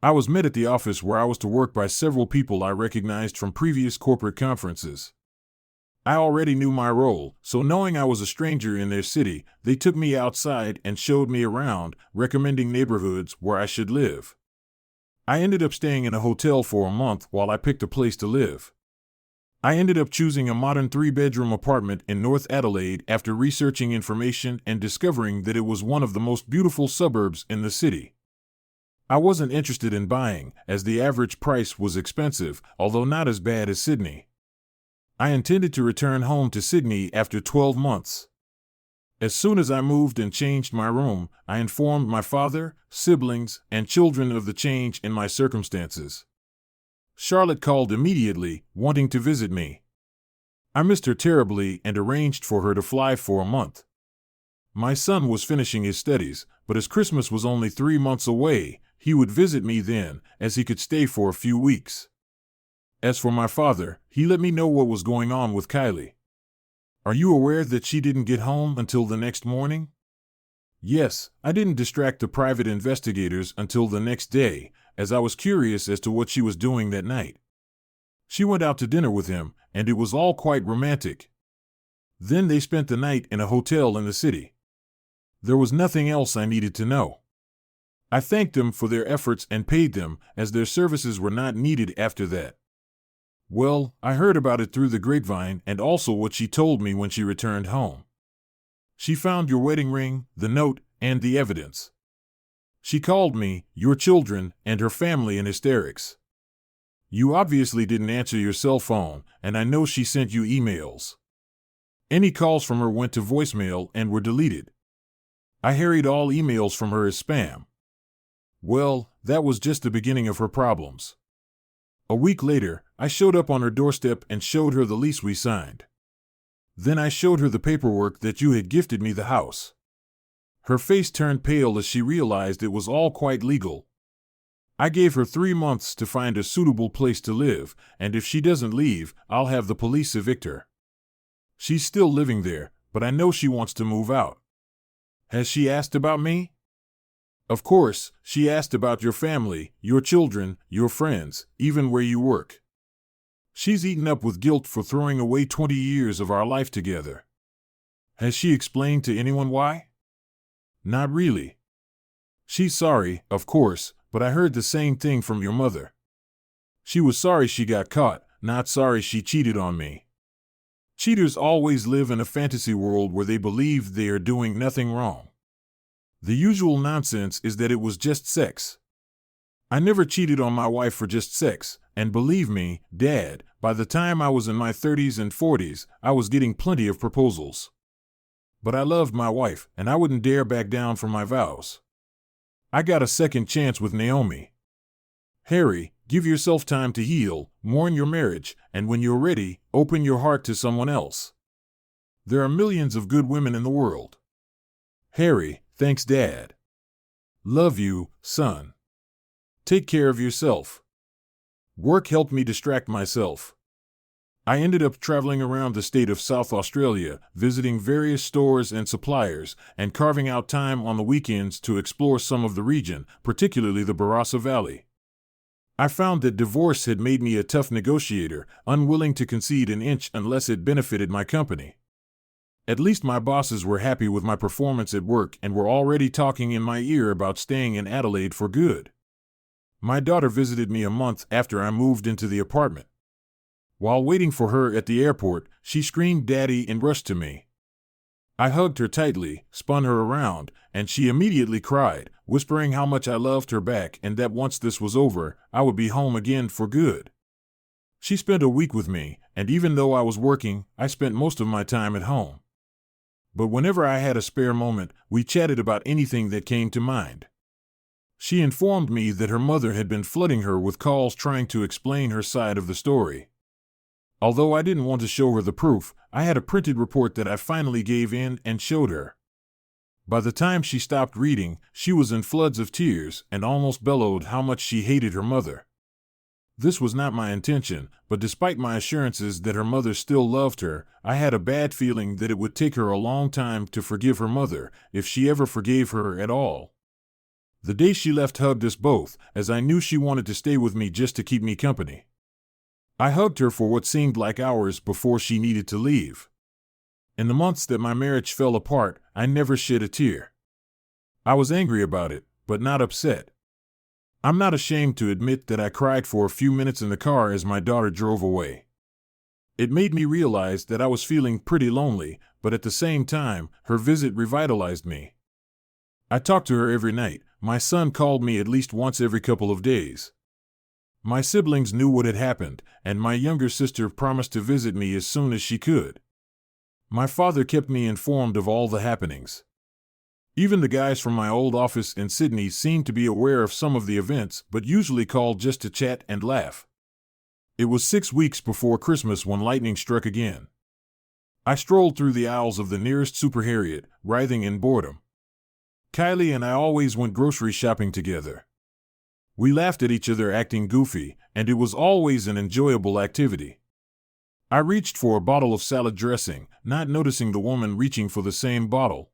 I was met at the office where I was to work by several people I recognized from previous corporate conferences. I already knew my role, so knowing I was a stranger in their city, they took me outside and showed me around, recommending neighborhoods where I should live. I ended up staying in a hotel for a month while I picked a place to live. I ended up choosing a modern 3-bedroom apartment in North Adelaide after researching information and discovering that it was one of the most beautiful suburbs in the city. I wasn't interested in buying, as the average price was expensive, although not as bad as Sydney. I intended to return home to Sydney after 12 months. As soon as I moved and changed my room, I informed my father, siblings, and children of the change in my circumstances. Charlotte called immediately, wanting to visit me. I missed her terribly and arranged for her to fly for a month. My son was finishing his studies, but as Christmas was only 3 months away, he would visit me then, as he could stay for a few weeks. As for my father, he let me know what was going on with Kylie. Are you aware that she didn't get home until the next morning? Yes, I didn't distract the private investigators until the next day, as I was curious as to what she was doing that night. She went out to dinner with him, and it was all quite romantic. Then they spent the night in a hotel in the city. There was nothing else I needed to know. I thanked them for their efforts and paid them, as their services were not needed after that. Well, I heard about it through the grapevine and also what she told me when she returned home. She found your wedding ring, the note, and the evidence. She called me, your children, and her family in hysterics. You obviously didn't answer your cell phone, and I know she sent you emails. Any calls from her went to voicemail and were deleted. I harried all emails from her as spam. Well, that was just the beginning of her problems. A week later, I showed up on her doorstep and showed her the lease we signed. Then I showed her the paperwork that you had gifted me the house. Her face turned pale as she realized it was all quite legal. I gave her 3 months to find a suitable place to live, and if she doesn't leave, I'll have the police evict her. She's still living there, but I know she wants to move out. Has she asked about me? Of course, she asked about your family, your children, your friends, even where you work. She's eaten up with guilt for throwing away 20 years of our life together. Has she explained to anyone why? Not really. She's sorry, of course, but I heard the same thing from your mother. She was sorry she got caught, not sorry she cheated on me. Cheaters always live in a fantasy world where they believe they are doing nothing wrong. The usual nonsense is that it was just sex. I never cheated on my wife for just sex, and believe me, Dad, by the time I was in my 30s and 40s, I was getting plenty of proposals. But I loved my wife, and I wouldn't dare back down from my vows. I got a second chance with Naomi. Harry, give yourself time to heal, mourn your marriage, and when you're ready, open your heart to someone else. There are millions of good women in the world. Harry, thanks, Dad. Love you, son. Take care of yourself. Work helped me distract myself. I ended up traveling around the state of South Australia, visiting various stores and suppliers, and carving out time on the weekends to explore some of the region, particularly the Barossa Valley. I found that divorce had made me a tough negotiator, unwilling to concede an inch unless it benefited my company. At least my bosses were happy with my performance at work and were already talking in my ear about staying in Adelaide for good. My daughter visited me a month after I moved into the apartment. While waiting for her at the airport, she screamed "Daddy" and rushed to me. I hugged her tightly, spun her around, and she immediately cried, whispering how much I loved her back and that once this was over, I would be home again for good. She spent a week with me, and even though I was working, I spent most of my time at home. But whenever I had a spare moment, we chatted about anything that came to mind. She informed me that her mother had been flooding her with calls trying to explain her side of the story. Although I didn't want to show her the proof, I had a printed report that I finally gave in and showed her. By the time she stopped reading, she was in floods of tears and almost bellowed how much she hated her mother. This was not my intention, but despite my assurances that her mother still loved her, I had a bad feeling that it would take her a long time to forgive her mother, if she ever forgave her at all. The day she left hugged us both, as I knew she wanted to stay with me just to keep me company. I hugged her for what seemed like hours before she needed to leave. In the months that my marriage fell apart, I never shed a tear. I was angry about it, but not upset. I'm not ashamed to admit that I cried for a few minutes in the car as my daughter drove away. It made me realize that I was feeling pretty lonely, but at the same time, her visit revitalized me. I talked to her every night. My son called me at least once every couple of days. My siblings knew what had happened, and my younger sister promised to visit me as soon as she could. My father kept me informed of all the happenings. Even the guys from my old office in Sydney seemed to be aware of some of the events, but usually called just to chat and laugh. It was 6 weeks before Christmas when lightning struck again. I strolled through the aisles of the nearest Super Harriet, writhing in boredom. Kylie and I always went grocery shopping together. We laughed at each other acting goofy, and it was always an enjoyable activity. I reached for a bottle of salad dressing, not noticing the woman reaching for the same bottle.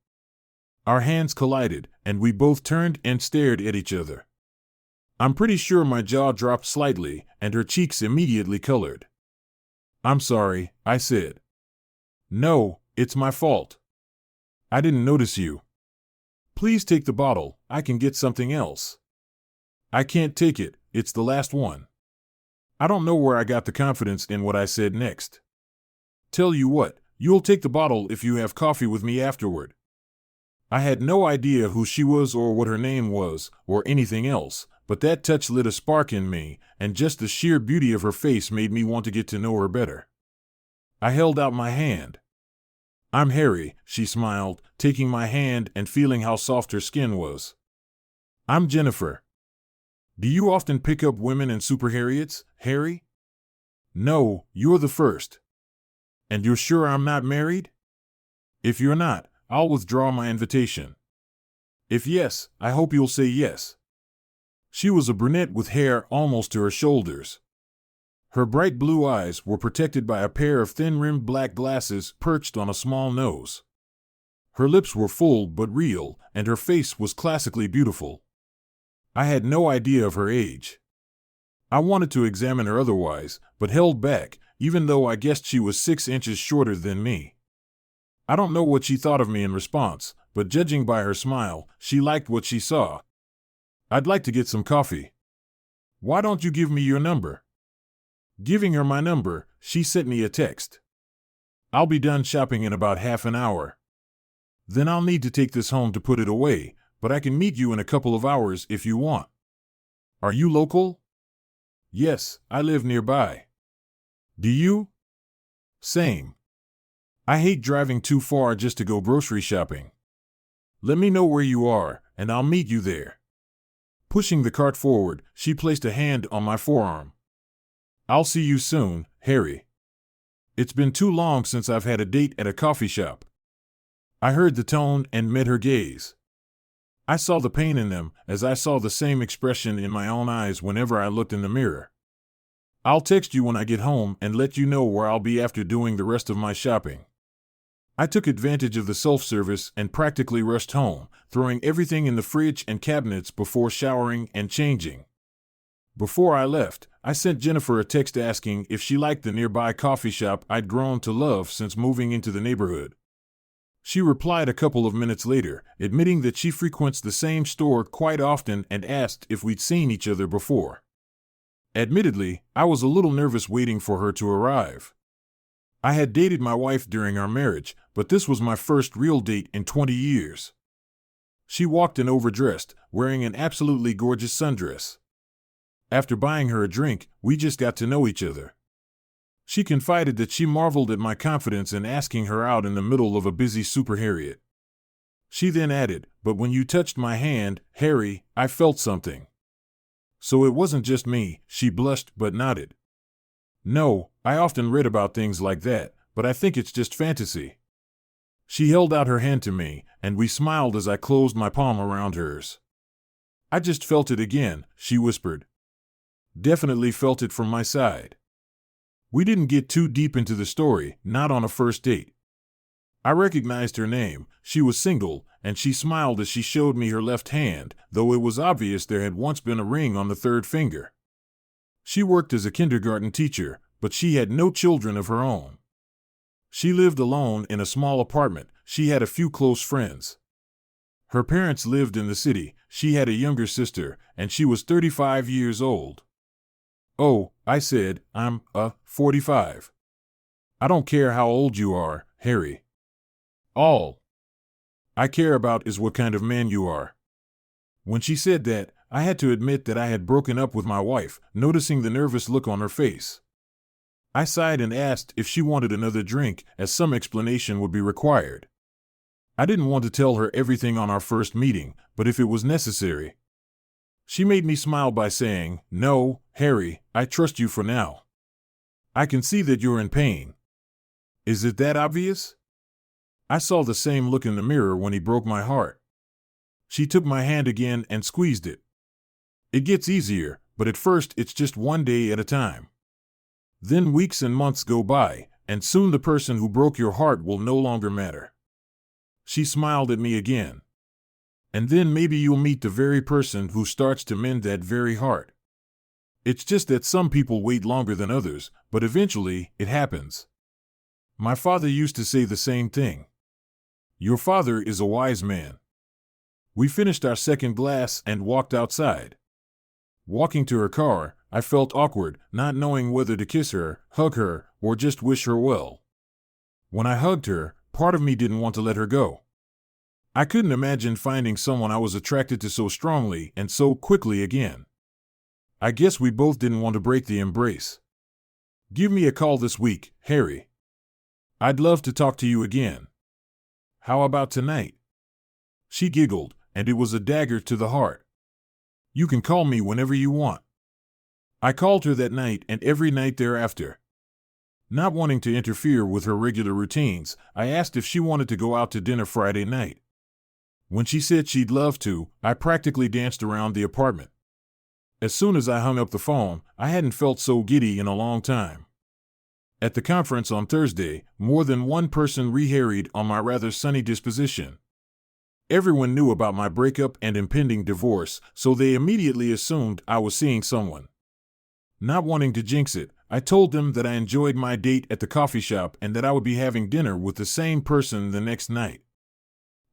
Our hands collided, and we both turned and stared at each other. I'm pretty sure my jaw dropped slightly, and her cheeks immediately colored. "I'm sorry," I said. "No, it's my fault. I didn't notice you. Please take the bottle, I can get something else." "I can't take it, it's the last one." I don't know where I got the confidence in what I said next. "Tell you what, you'll take the bottle if you have coffee with me afterward." I had no idea who she was or what her name was, or anything else, but that touch lit a spark in me, and just the sheer beauty of her face made me want to get to know her better. I held out my hand. "I'm Harry," she smiled, taking my hand and feeling how soft her skin was. "I'm Jennifer." "Do you often pick up women in Super Harriets, Harry?" "No, you're the first." "And you're sure I'm not married?" "If you're not, I'll withdraw my invitation." "If yes, I hope you'll say yes." She was a brunette with hair almost to her shoulders. Her bright blue eyes were protected by a pair of thin-rimmed black glasses perched on a small nose. Her lips were full but real, and her face was classically beautiful. I had no idea of her age. I wanted to examine her otherwise, but held back, even though I guessed she was 6 inches shorter than me. I don't know what she thought of me in response, but judging by her smile, she liked what she saw. "I'd like to get some coffee." "Why don't you give me your number?" Giving her my number, she sent me a text. "I'll be done shopping in about half an hour. Then I'll need to take this home to put it away, but I can meet you in a couple of hours if you want." "Are you local?" "Yes, I live nearby." "Do you?" "Same. I hate driving too far just to go grocery shopping. Let me know where you are, and I'll meet you there." Pushing the cart forward, she placed a hand on my forearm. "I'll see you soon, Harry. It's been too long since I've had a date at a coffee shop." I heard the tone and met her gaze. I saw the pain in them, as I saw the same expression in my own eyes whenever I looked in the mirror. "I'll text you when I get home and let you know where I'll be after doing the rest of my shopping." I took advantage of the self-service and practically rushed home, throwing everything in the fridge and cabinets before showering and changing. Before I left, I sent Jennifer a text asking if she liked the nearby coffee shop I'd grown to love since moving into the neighborhood. She replied a couple of minutes later, admitting that she frequents the same store quite often and asked if we'd seen each other before. Admittedly, I was a little nervous waiting for her to arrive. I had dated my wife during our marriage, but this was my first real date in 20 years. She walked in overdressed, wearing an absolutely gorgeous sundress. After buying her a drink, we just got to know each other. She confided that she marveled at my confidence in asking her out in the middle of a busy Super Harriet. She then added, "But when you touched my hand, Harry, I felt something." So it wasn't just me, she blushed but nodded. "No, I often read about things like that, but I think it's just fantasy." She held out her hand to me, and we smiled as I closed my palm around hers. "I just felt it again," she whispered. "Definitely felt it from my side." We didn't get too deep into the story, not on a first date. I recognized her name, she was single, and she smiled as she showed me her left hand, though it was obvious there had once been a ring on the third finger. She worked as a kindergarten teacher, but she had no children of her own. She lived alone in a small apartment. She had a few close friends. Her parents lived in the city. She had a younger sister, and she was 35 years old. "Oh," I said, "I'm 45. I don't care how old you are, Harry. All I care about is what kind of man you are." When she said that, I had to admit that I had broken up with my wife, noticing the nervous look on her face. I sighed and asked if she wanted another drink, as some explanation would be required. I didn't want to tell her everything on our first meeting, but if it was necessary. She made me smile by saying, "No, Harry, I trust you for now. I can see that you're in pain. Is it that obvious?" I saw the same look in the mirror when he broke my heart. She took my hand again and squeezed it. "It gets easier, but at first it's just one day at a time. Then weeks and months go by, and soon the person who broke your heart will no longer matter." She smiled at me again. "And then maybe you'll meet the very person who starts to mend that very heart. It's just that some people wait longer than others, but eventually it happens. My father used to say the same thing. Your father is a wise man." We finished our second glass and walked outside. Walking to her car, I felt awkward, not knowing whether to kiss her, hug her, or just wish her well. When I hugged her, part of me didn't want to let her go. I couldn't imagine finding someone I was attracted to so strongly and so quickly again. I guess we both didn't want to break the embrace. "Give me a call this week, Harry. I'd love to talk to you again. How about tonight?" She giggled, and it was a dagger to the heart. "You can call me whenever you want." I called her that night and every night thereafter. Not wanting to interfere with her regular routines, I asked if she wanted to go out to dinner Friday night. When she said she'd love to, I practically danced around the apartment. As soon as I hung up the phone, I hadn't felt so giddy in a long time. At the conference on Thursday, more than one person reharried on my rather sunny disposition. Everyone knew about my breakup and impending divorce, so they immediately assumed I was seeing someone. Not wanting to jinx it, I told them that I enjoyed my date at the coffee shop and that I would be having dinner with the same person the next night.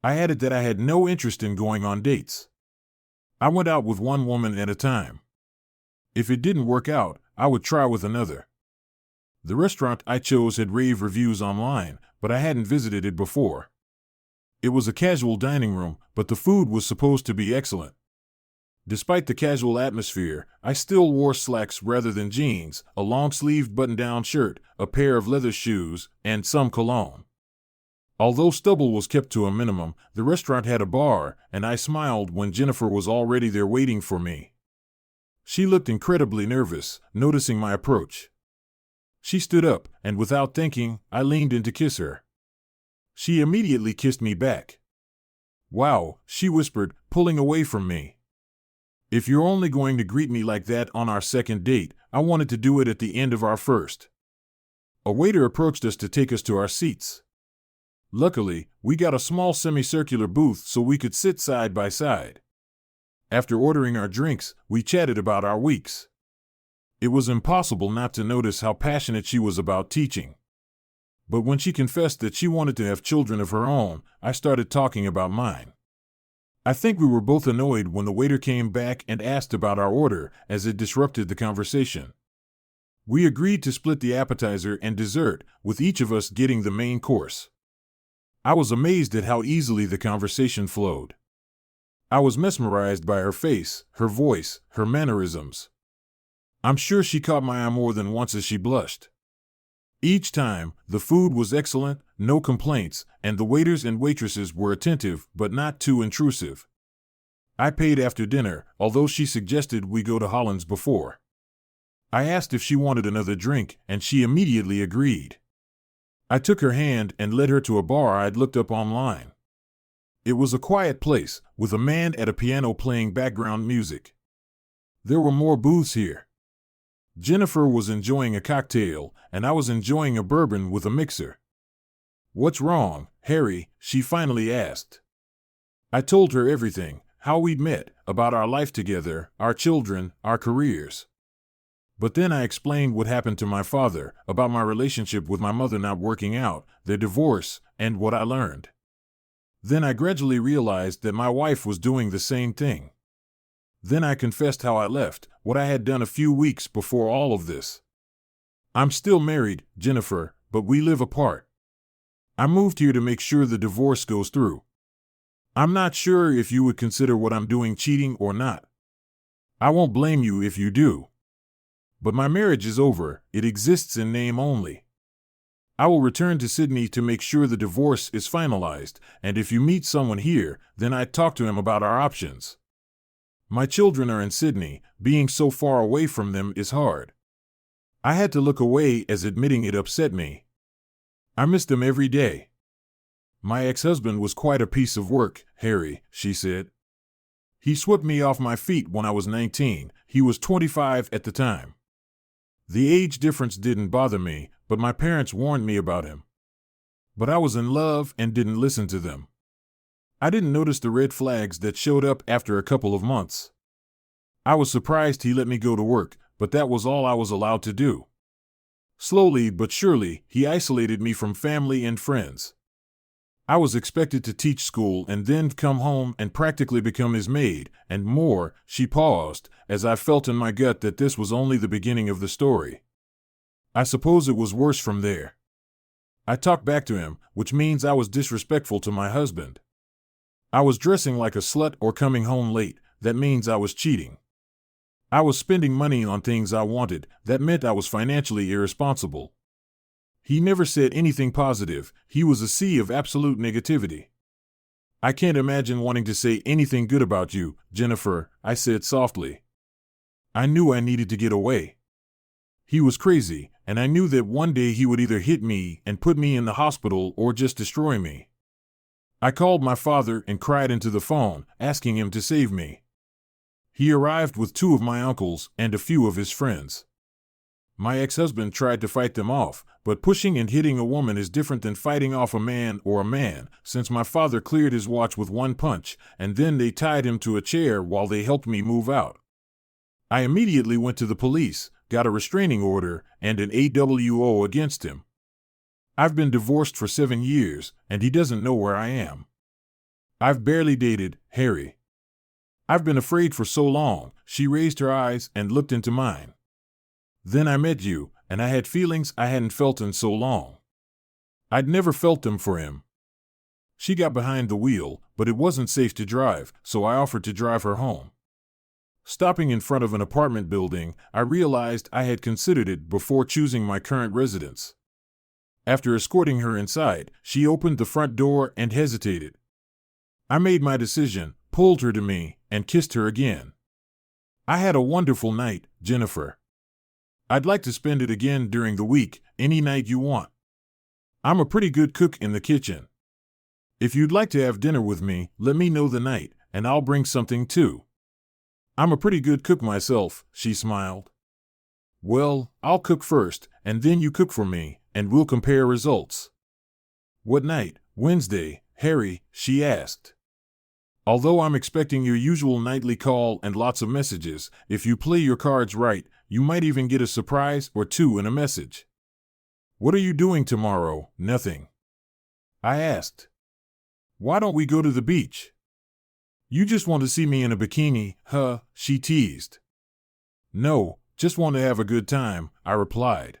I added that I had no interest in going on dates. I went out with one woman at a time. If it didn't work out, I would try with another. The restaurant I chose had rave reviews online, but I hadn't visited it before. It was a casual dining room, but the food was supposed to be excellent. Despite the casual atmosphere, I still wore slacks rather than jeans, a long-sleeved button-down shirt, a pair of leather shoes, and some cologne. Although stubble was kept to a minimum, the restaurant had a bar, and I smiled when Jennifer was already there waiting for me. She looked incredibly nervous, noticing my approach. She stood up, and without thinking, I leaned in to kiss her. She immediately kissed me back. "Wow," she whispered, pulling away from me. "If you're only going to greet me like that on our second date, I wanted to do it at the end of our first." A waiter approached us to take us to our seats. Luckily, we got a small semicircular booth so we could sit side by side. After ordering our drinks, we chatted about our weeks. It was impossible not to notice how passionate she was about teaching. But when she confessed that she wanted to have children of her own, I started talking about mine. I think we were both annoyed when the waiter came back and asked about our order, as it disrupted the conversation. We agreed to split the appetizer and dessert, with each of us getting the main course. I was amazed at how easily the conversation flowed. I was mesmerized by her face, her voice, her mannerisms. I'm sure she caught my eye more than once as she blushed. Each time, the food was excellent, no complaints, and the waiters and waitresses were attentive but not too intrusive. I paid after dinner, although she suggested we go to Holland's before. I asked if she wanted another drink, and she immediately agreed. I took her hand and led her to a bar I'd looked up online. It was a quiet place, with a man at a piano playing background music. There were more booths here. Jennifer was enjoying a cocktail, and I was enjoying a bourbon with a mixer. "What's wrong, Harry?" she finally asked. I told her everything, how we'd met, about our life together, our children, our careers. But then I explained what happened to my father, about my relationship with my mother not working out, their divorce, and what I learned. Then I gradually realized that my wife was doing the same thing. Then I confessed how I left, what I had done a few weeks before all of this. "I'm still married, Jennifer, but we live apart. I moved here to make sure the divorce goes through. I'm not sure if you would consider what I'm doing cheating or not. I won't blame you if you do. But my marriage is over, it exists in name only. I will return to Sydney to make sure the divorce is finalized, and if you meet someone here, then I'd talk to him about our options. My children are in Sydney, being so far away from them is hard." I had to look away as admitting it upset me. I missed them every day. "My ex-husband was quite a piece of work, Harry," she said. "He swept me off my feet when I was 19, he was 25 at the time. The age difference didn't bother me, but my parents warned me about him. But I was in love and didn't listen to them. I didn't notice the red flags that showed up after a couple of months. I was surprised he let me go to work, but that was all I was allowed to do. Slowly but surely, he isolated me from family and friends. I was expected to teach school and then come home and practically become his maid, and more." She paused, as I felt in my gut that this was only the beginning of the story. "I suppose it was worse from there. I talked back to him, which means I was disrespectful to my husband. I was dressing like a slut or coming home late, that means I was cheating. I was spending money on things I wanted, that meant I was financially irresponsible. He never said anything positive, he was a sea of absolute negativity. I can't imagine wanting to say anything good about you, Jennifer," I said softly. I knew I needed to get away. He was crazy, and I knew that one day he would either hit me and put me in the hospital or just destroy me. I called my father and cried into the phone, asking him to save me. He arrived with 2 of my uncles and a few of his friends. My ex-husband tried to fight them off, but pushing and hitting a woman is different than fighting off a man or a man, since my father cleared his watch with 1 punch, and then they tied him to a chair while they helped me move out. I immediately went to the police, got a restraining order, and an AWO against him. I've been divorced for 7 years, and he doesn't know where I am. I've barely dated Harry. I've been afraid for so long." She raised her eyes and looked into mine. "Then I met you, and I had feelings I hadn't felt in so long. I'd never felt them for him." She got behind the wheel, but it wasn't safe to drive, so I offered to drive her home. Stopping in front of an apartment building, I realized I had considered it before choosing my current residence. After escorting her inside, she opened the front door and hesitated. I made my decision, pulled her to me, and kissed her again. "I had a wonderful night, Jennifer. I'd like to spend it again during the week, any night you want. I'm a pretty good cook in the kitchen. If you'd like to have dinner with me, let me know the night, and I'll bring something too. I'm a pretty good cook myself," she smiled. "Well, I'll cook first, and then you cook for me, and we'll compare results." "What night, Wednesday, Harry?" she asked. "Although I'm expecting your usual nightly call and lots of messages, if you play your cards right, you might even get a surprise or 2 in a message." "What are you doing tomorrow?" "Nothing," I asked. "Why don't we go to the beach?" "You just want to see me in a bikini, huh?" she teased. "No, just want to have a good time," I replied.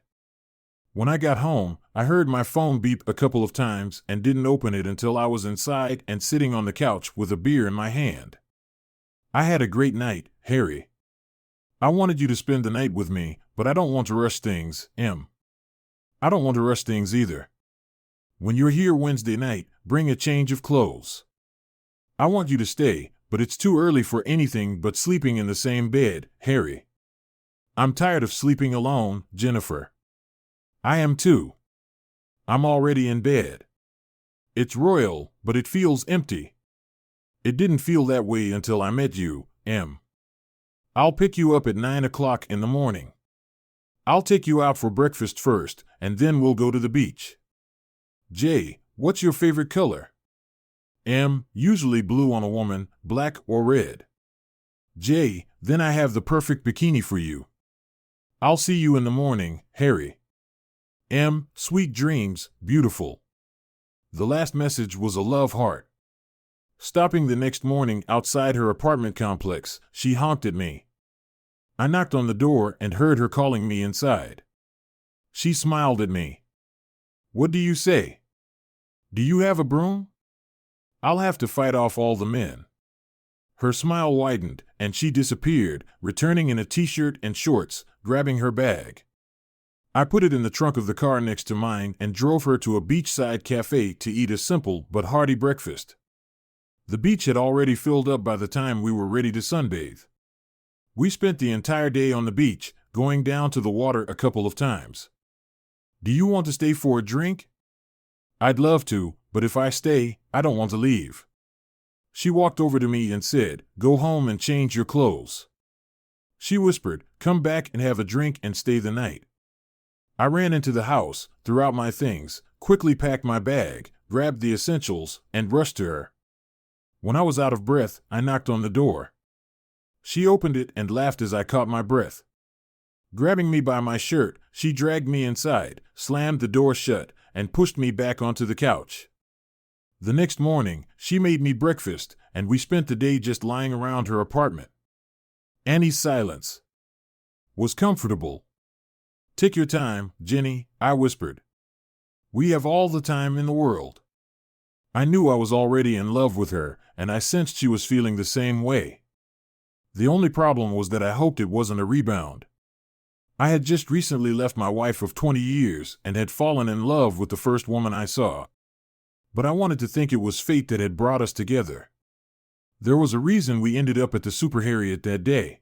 When I got home, I heard my phone beep a couple of times and didn't open it until I was inside and sitting on the couch with a beer in my hand. "I had a great night, Harry. I wanted you to spend the night with me, but I don't want to rush things, Em. I don't want to rush things either. When you're here Wednesday night, bring a change of clothes. I want you to stay, but it's too early for anything but sleeping in the same bed, Harry. I'm tired of sleeping alone, Jennifer. I am too. I'm already in bed. It's royal, but it feels empty. It didn't feel that way until I met you, Em. I'll pick you up at 9 o'clock in the morning. I'll take you out for breakfast first, and then we'll go to the beach. J, what's your favorite color? M, usually blue on a woman, black or red. J, then I have the perfect bikini for you. I'll see you in the morning, Harry. M, sweet dreams, beautiful. The last message was a love heart. Stopping the next morning outside her apartment complex, she honked at me. I knocked on the door and heard her calling me inside. She smiled at me. What do you say? Do you have a broom? I'll have to fight off all the men. Her smile widened, and she disappeared, returning in a t-shirt and shorts, grabbing her bag. I put it in the trunk of the car next to mine and drove her to a beachside cafe to eat a simple but hearty breakfast. The beach had already filled up by the time we were ready to sunbathe. We spent the entire day on the beach, going down to the water a couple of times. Do you want to stay for a drink? I'd love to, but if I stay, I don't want to leave. She walked over to me and said, "Go home and change your clothes." She whispered, "Come back and have a drink and stay the night." I ran into the house, threw out my things, quickly packed my bag, grabbed the essentials, and rushed to her. When I was out of breath, I knocked on the door. She opened it and laughed as I caught my breath. Grabbing me by my shirt, she dragged me inside, slammed the door shut, and pushed me back onto the couch. The next morning, she made me breakfast, and we spent the day just lying around her apartment. Annie's silence was comfortable. "Take your time, Jenny," I whispered. "We have all the time in the world." I knew I was already in love with her, and I sensed she was feeling the same way. The only problem was that I hoped it wasn't a rebound. I had just recently left my wife of 20 years and had fallen in love with the first woman I saw. But I wanted to think it was fate that had brought us together. There was a reason we ended up at the Super Harriet that day.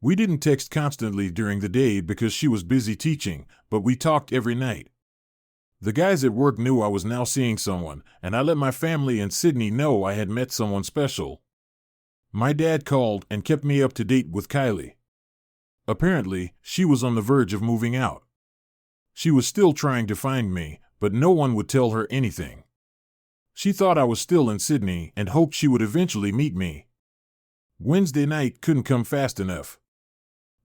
We didn't text constantly during the day because she was busy teaching, but we talked every night. The guys at work knew I was now seeing someone, and I let my family and Sydney know I had met someone special. My dad called and kept me up to date with Kylie. Apparently, she was on the verge of moving out. She was still trying to find me, but no one would tell her anything. She thought I was still in Sydney and hoped she would eventually meet me. Wednesday night couldn't come fast enough.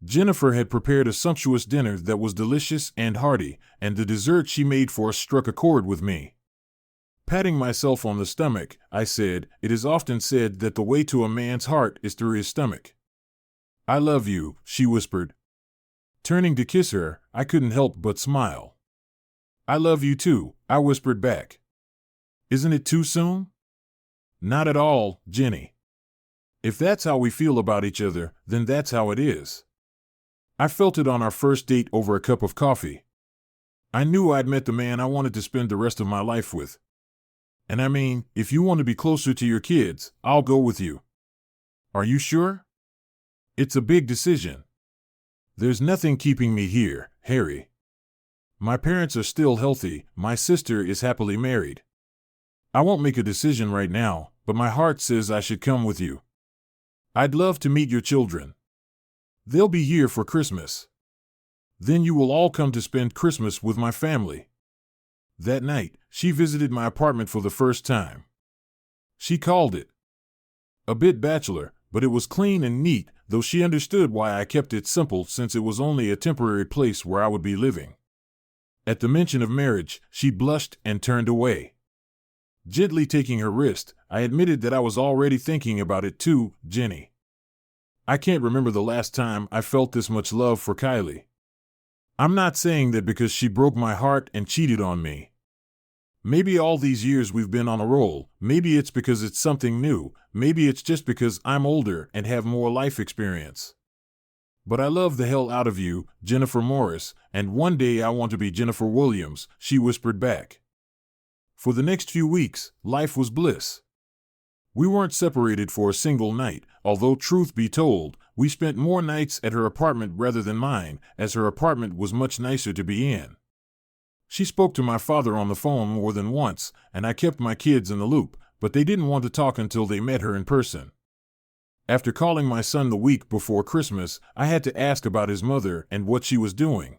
Jennifer had prepared a sumptuous dinner that was delicious and hearty, and the dessert she made for us struck a chord with me. Patting myself on the stomach, I said, "It is often said that the way to a man's heart is through his stomach." "I love you," she whispered. Turning to kiss her, I couldn't help but smile. "I love you too," I whispered back. "Isn't it too soon?" "Not at all, Jenny. If that's how we feel about each other, then that's how it is." I felt it on our first date over a cup of coffee. I knew I'd met the man I wanted to spend the rest of my life with. And I mean, if you want to be closer to your kids, I'll go with you. Are you sure? It's a big decision. There's nothing keeping me here, Harry. My parents are still healthy, my sister is happily married. I won't make a decision right now, but my heart says I should come with you. I'd love to meet your children. They'll be here for Christmas. Then you will all come to spend Christmas with my family. That night, she visited my apartment for the first time. She called it a bit bachelor, but it was clean and neat, though she understood why I kept it simple since it was only a temporary place where I would be living. At the mention of marriage, she blushed and turned away. Gently taking her wrist, I admitted that I was already thinking about it too, Jenny. I can't remember the last time I felt this much love for Kylie. I'm not saying that because she broke my heart and cheated on me. Maybe all these years we've been on a roll, maybe it's because it's something new, maybe it's just because I'm older and have more life experience. But I love the hell out of you, Jennifer Morris, and one day I want to be Jennifer Williams, she whispered back. For the next few weeks, life was bliss. We weren't separated for a single night, although truth be told, we spent more nights at her apartment rather than mine, as her apartment was much nicer to be in. She spoke to my father on the phone more than once, and I kept my kids in the loop, but they didn't want to talk until they met her in person. After calling my son the week before Christmas, I had to ask about his mother and what she was doing.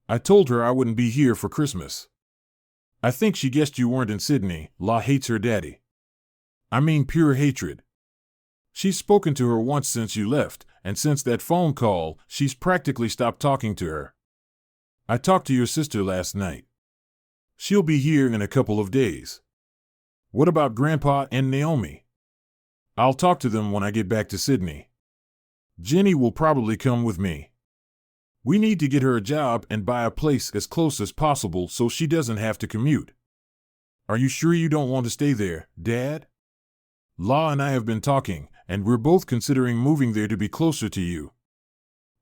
I told her I wouldn't be here for Christmas. I think she guessed you weren't in Sydney. La hates her daddy. I mean pure hatred. She's spoken to her once since you left, and since that phone call, she's practically stopped talking to her. I talked to your sister last night. She'll be here in a couple of days. What about Grandpa and Naomi? I'll talk to them when I get back to Sydney. Jenny will probably come with me. We need to get her a job and buy a place as close as possible so she doesn't have to commute. Are you sure you don't want to stay there, Dad? La and I have been talking, and we're both considering moving there to be closer to you.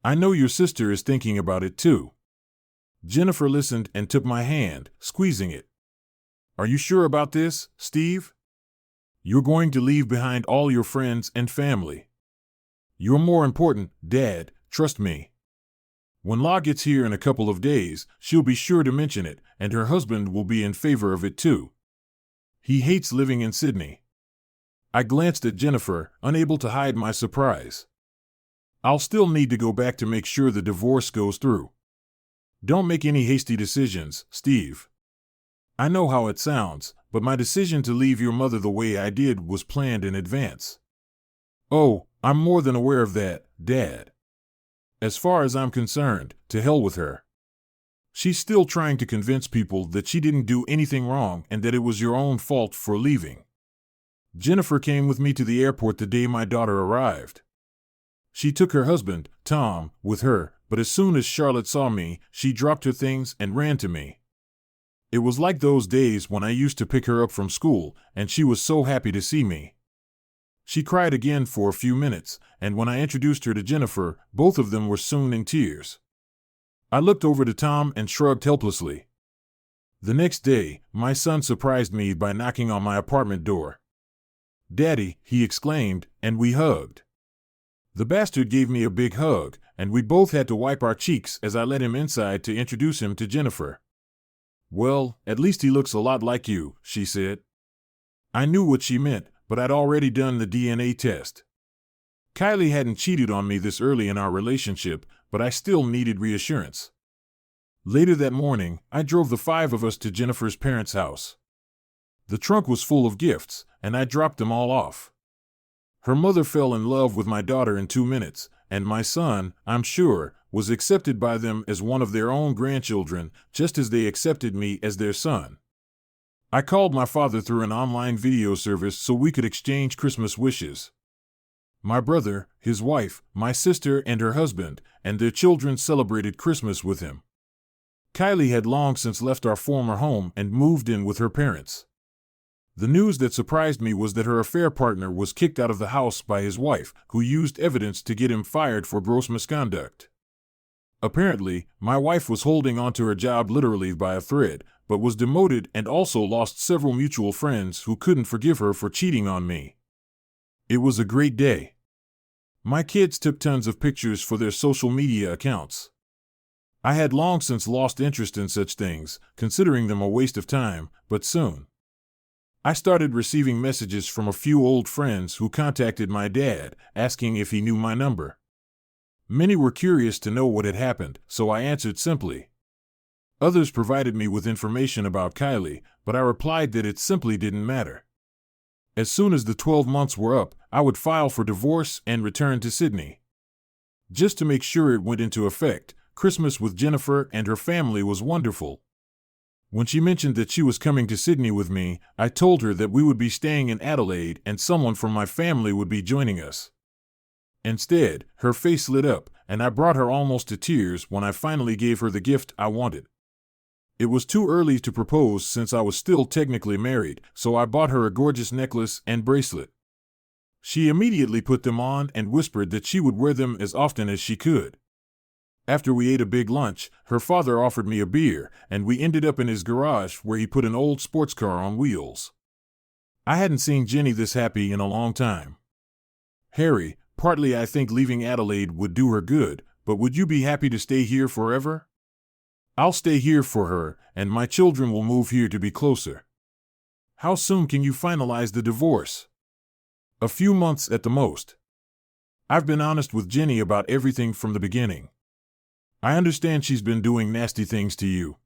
I know your sister is thinking about it too. Jennifer listened and took my hand, squeezing it. Are you sure about this, Steve? You're going to leave behind all your friends and family. You're more important, Dad, trust me. When La gets here in a couple of days, she'll be sure to mention it, and her husband will be in favor of it too. He hates living in Sydney. I glanced at Jennifer, unable to hide my surprise. I'll still need to go back to make sure the divorce goes through. Don't make any hasty decisions, Steve. I know how it sounds, but my decision to leave your mother the way I did was planned in advance. Oh, I'm more than aware of that, Dad. As far as I'm concerned, to hell with her. She's still trying to convince people that she didn't do anything wrong and that it was your own fault for leaving. Jennifer came with me to the airport the day my daughter arrived. She took her husband, Tom, with her, but as soon as Charlotte saw me, she dropped her things and ran to me. It was like those days when I used to pick her up from school, and she was so happy to see me. She cried again for a few minutes, and when I introduced her to Jennifer, both of them were soon in tears. I looked over to Tom and shrugged helplessly. The next day, my son surprised me by knocking on my apartment door. "Daddy," he exclaimed, and we hugged. The bastard gave me a big hug, and we both had to wipe our cheeks as I let him inside to introduce him to Jennifer. "Well, at least he looks a lot like you," she said. I knew what she meant, but I'd already done the DNA test. Kylie hadn't cheated on me this early in our relationship, but I still needed reassurance. Later that morning, I drove the 5 of us to Jennifer's parents' house. The trunk was full of gifts, and I dropped them all off. Her mother fell in love with my daughter in 2 minutes, and my son, I'm sure, was accepted by them as one of their own grandchildren, just as they accepted me as their son. I called my father through an online video service so we could exchange Christmas wishes. My brother, his wife, my sister and her husband, and their children celebrated Christmas with him. Kylie had long since left our former home and moved in with her parents. The news that surprised me was that her affair partner was kicked out of the house by his wife, who used evidence to get him fired for gross misconduct. Apparently, my wife was holding onto her job literally by a thread, but was demoted and also lost several mutual friends who couldn't forgive her for cheating on me. It was a great day. My kids took tons of pictures for their social media accounts. I had long since lost interest in such things, considering them a waste of time, but soon. I started receiving messages from a few old friends who contacted my dad, asking if he knew my number. Many were curious to know what had happened, so I answered simply. Others provided me with information about Kylie, but I replied that it simply didn't matter. As soon as the 12 months were up, I would file for divorce and return to Sydney. Just to make sure it went into effect, Christmas with Jennifer and her family was wonderful. When she mentioned that she was coming to Sydney with me, I told her that we would be staying in Adelaide and someone from my family would be joining us. Instead, her face lit up, and I brought her almost to tears when I finally gave her the gift I wanted. It was too early to propose since I was still technically married, so I bought her a gorgeous necklace and bracelet. She immediately put them on and whispered that she would wear them as often as she could. After we ate a big lunch, her father offered me a beer, and we ended up in his garage where he put an old sports car on wheels. I hadn't seen Jenny this happy in a long time. Harry, partly I think leaving Adelaide would do her good, but would you be happy to stay here forever? I'll stay here for her, and my children will move here to be closer. How soon can you finalize the divorce? A few months at the most. I've been honest with Jenny about everything from the beginning. I understand she's been doing nasty things to you.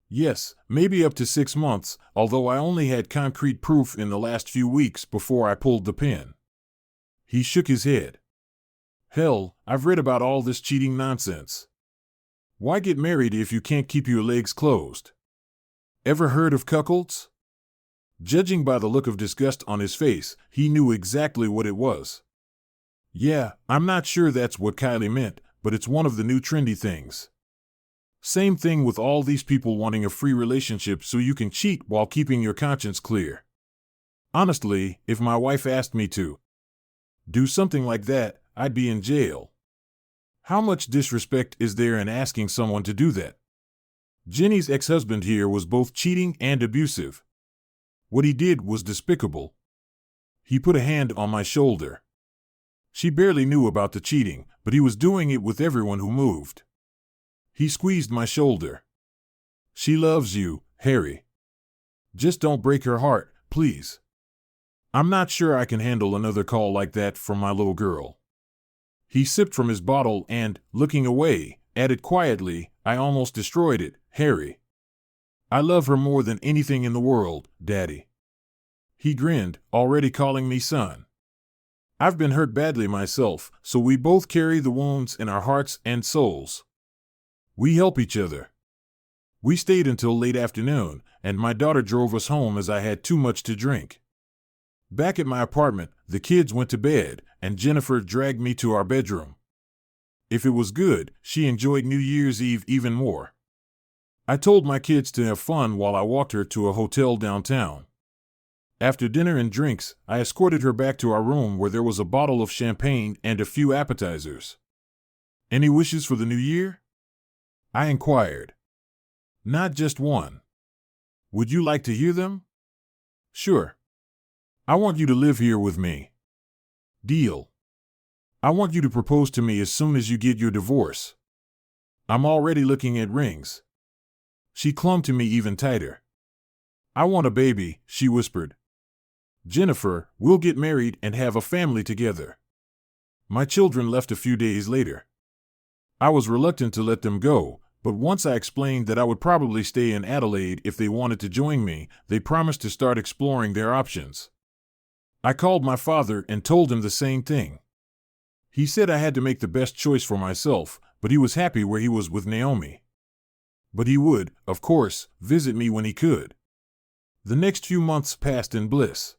Yes, maybe up to 6 months, although I only had concrete proof in the last few weeks before I pulled the pin. He shook his head. Hell, I've read about all this cheating nonsense. Why get married if you can't keep your legs closed? Ever heard of cuckolds? Judging by the look of disgust on his face, he knew exactly what it was. Yeah, I'm not sure that's what Kylie meant, but it's one of the new trendy things. Same thing with all these people wanting a free relationship so you can cheat while keeping your conscience clear. Honestly, if my wife asked me to do something like that, I'd be in jail. How much disrespect is there in asking someone to do that? Jenny's ex-husband here was both cheating and abusive. What he did was despicable. He put a hand on my shoulder. She barely knew about the cheating, but he was doing it with everyone who moved. He squeezed my shoulder. She loves you, Harry. Just don't break her heart, please. I'm not sure I can handle another call like that from my little girl. He sipped from his bottle and, looking away, added quietly, I almost destroyed it, Harry. I love her more than anything in the world, Daddy. He grinned, already calling me son. I've been hurt badly myself, so we both carry the wounds in our hearts and souls. We help each other. We stayed until late afternoon, and my daughter drove us home as I had too much to drink. Back at my apartment, the kids went to bed, and Jennifer dragged me to our bedroom. If it was good, she enjoyed New Year's Eve even more. I told my kids to have fun while I walked her to a hotel downtown. After dinner and drinks, I escorted her back to our room where there was a bottle of champagne and a few appetizers. Any wishes for the new year? I inquired. Not just one. Would you like to hear them? Sure. I want you to live here with me. Deal. I want you to propose to me as soon as you get your divorce. I'm already looking at rings. She clung to me even tighter. I want a baby, she whispered. Jennifer, we'll get married and have a family together. My children left a few days later. I was reluctant to let them go, but once I explained that I would probably stay in Adelaide if they wanted to join me, they promised to start exploring their options. I called my father and told him the same thing. He said I had to make the best choice for myself, but he was happy where he was with Naomi. But he would, of course, visit me when he could. The next few months passed in bliss.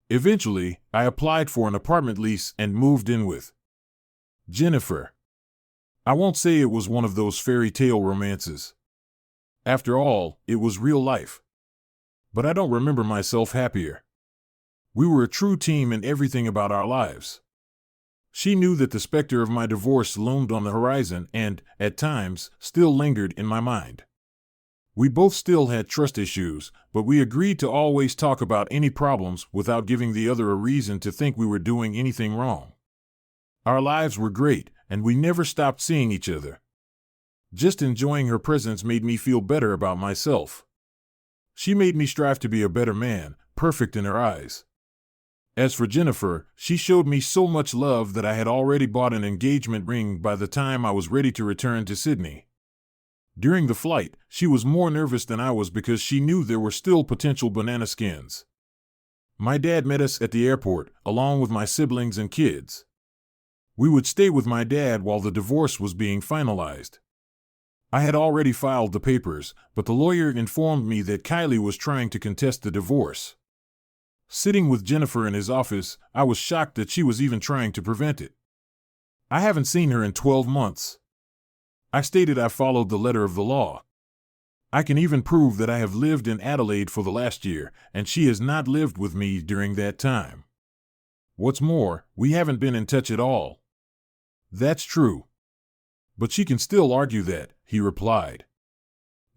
Eventually, I applied for an apartment lease and moved in with Jennifer. I won't say it was one of those fairy tale romances. After all, it was real life. But I don't remember myself happier. We were a true team in everything about our lives. She knew that the specter of my divorce loomed on the horizon and, at times, still lingered in my mind. We both still had trust issues, but we agreed to always talk about any problems without giving the other a reason to think we were doing anything wrong. Our lives were great, and we never stopped seeing each other. Just enjoying her presence made me feel better about myself. She made me strive to be a better man, perfect in her eyes. As for Jennifer, she showed me so much love that I had already bought an engagement ring by the time I was ready to return to Sydney. During the flight, she was more nervous than I was because she knew there were still potential banana skins. My dad met us at the airport, along with my siblings and kids. We would stay with my dad while the divorce was being finalized. I had already filed the papers, but the lawyer informed me that Kylie was trying to contest the divorce. Sitting with Jennifer in his office, I was shocked that she was even trying to prevent it. I haven't seen her in 12 months. I stated I followed the letter of the law. I can even prove that I have lived in Adelaide for the last year, and she has not lived with me during that time. What's more, we haven't been in touch at all. That's true. But she can still argue that, he replied.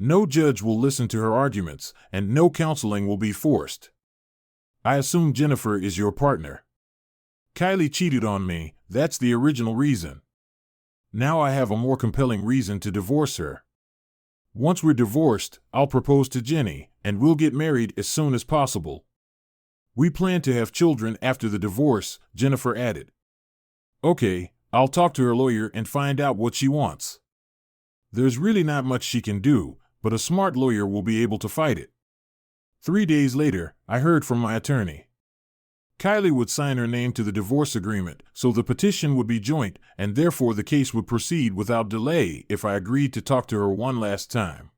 No judge will listen to her arguments, and no counseling will be forced. I assume Jennifer is your partner. Kylie cheated on me, that's the original reason. Now I have a more compelling reason to divorce her. Once we're divorced, I'll propose to Jenny, and we'll get married as soon as possible. We plan to have children after the divorce, Jennifer added. Okay, I'll talk to her lawyer and find out what she wants. There's really not much she can do, but a smart lawyer will be able to fight it. 3 days later, I heard from my attorney. Kylie would sign her name to the divorce agreement, so the petition would be joint, and therefore the case would proceed without delay if I agreed to talk to her one last time.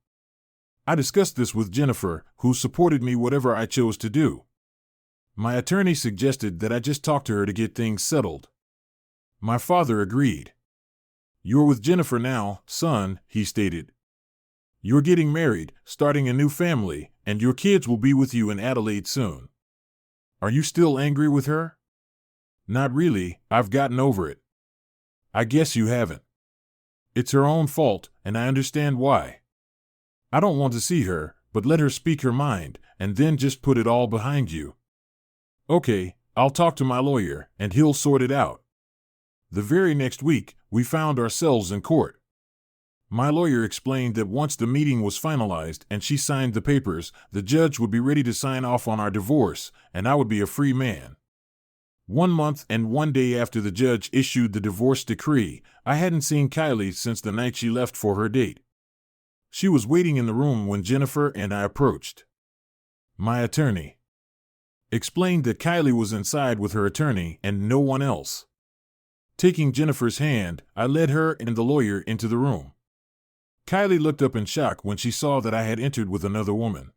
I discussed this with Jennifer, who supported me whatever I chose to do. My attorney suggested that I just talk to her to get things settled. My father agreed. You're with Jennifer now, son, he stated. You're getting married, starting a new family, and your kids will be with you in Adelaide soon. Are you still angry with her? Not really, I've gotten over it. I guess you haven't. It's her own fault, and I understand why. I don't want to see her, but let her speak her mind, and then just put it all behind you. Okay, I'll talk to my lawyer, and he'll sort it out. The very next week, we found ourselves in court. My lawyer explained that once the meeting was finalized and she signed the papers, the judge would be ready to sign off on our divorce, and I would be a free man. 1 month and 1 day after the judge issued the divorce decree, I hadn't seen Kylie since the night she left for her date. She was waiting in the room when Jennifer and I approached. My attorney explained that Kylie was inside with her attorney and no one else. Taking Jennifer's hand, I led her and the lawyer into the room. Kylie looked up in shock when she saw that I had entered with another woman.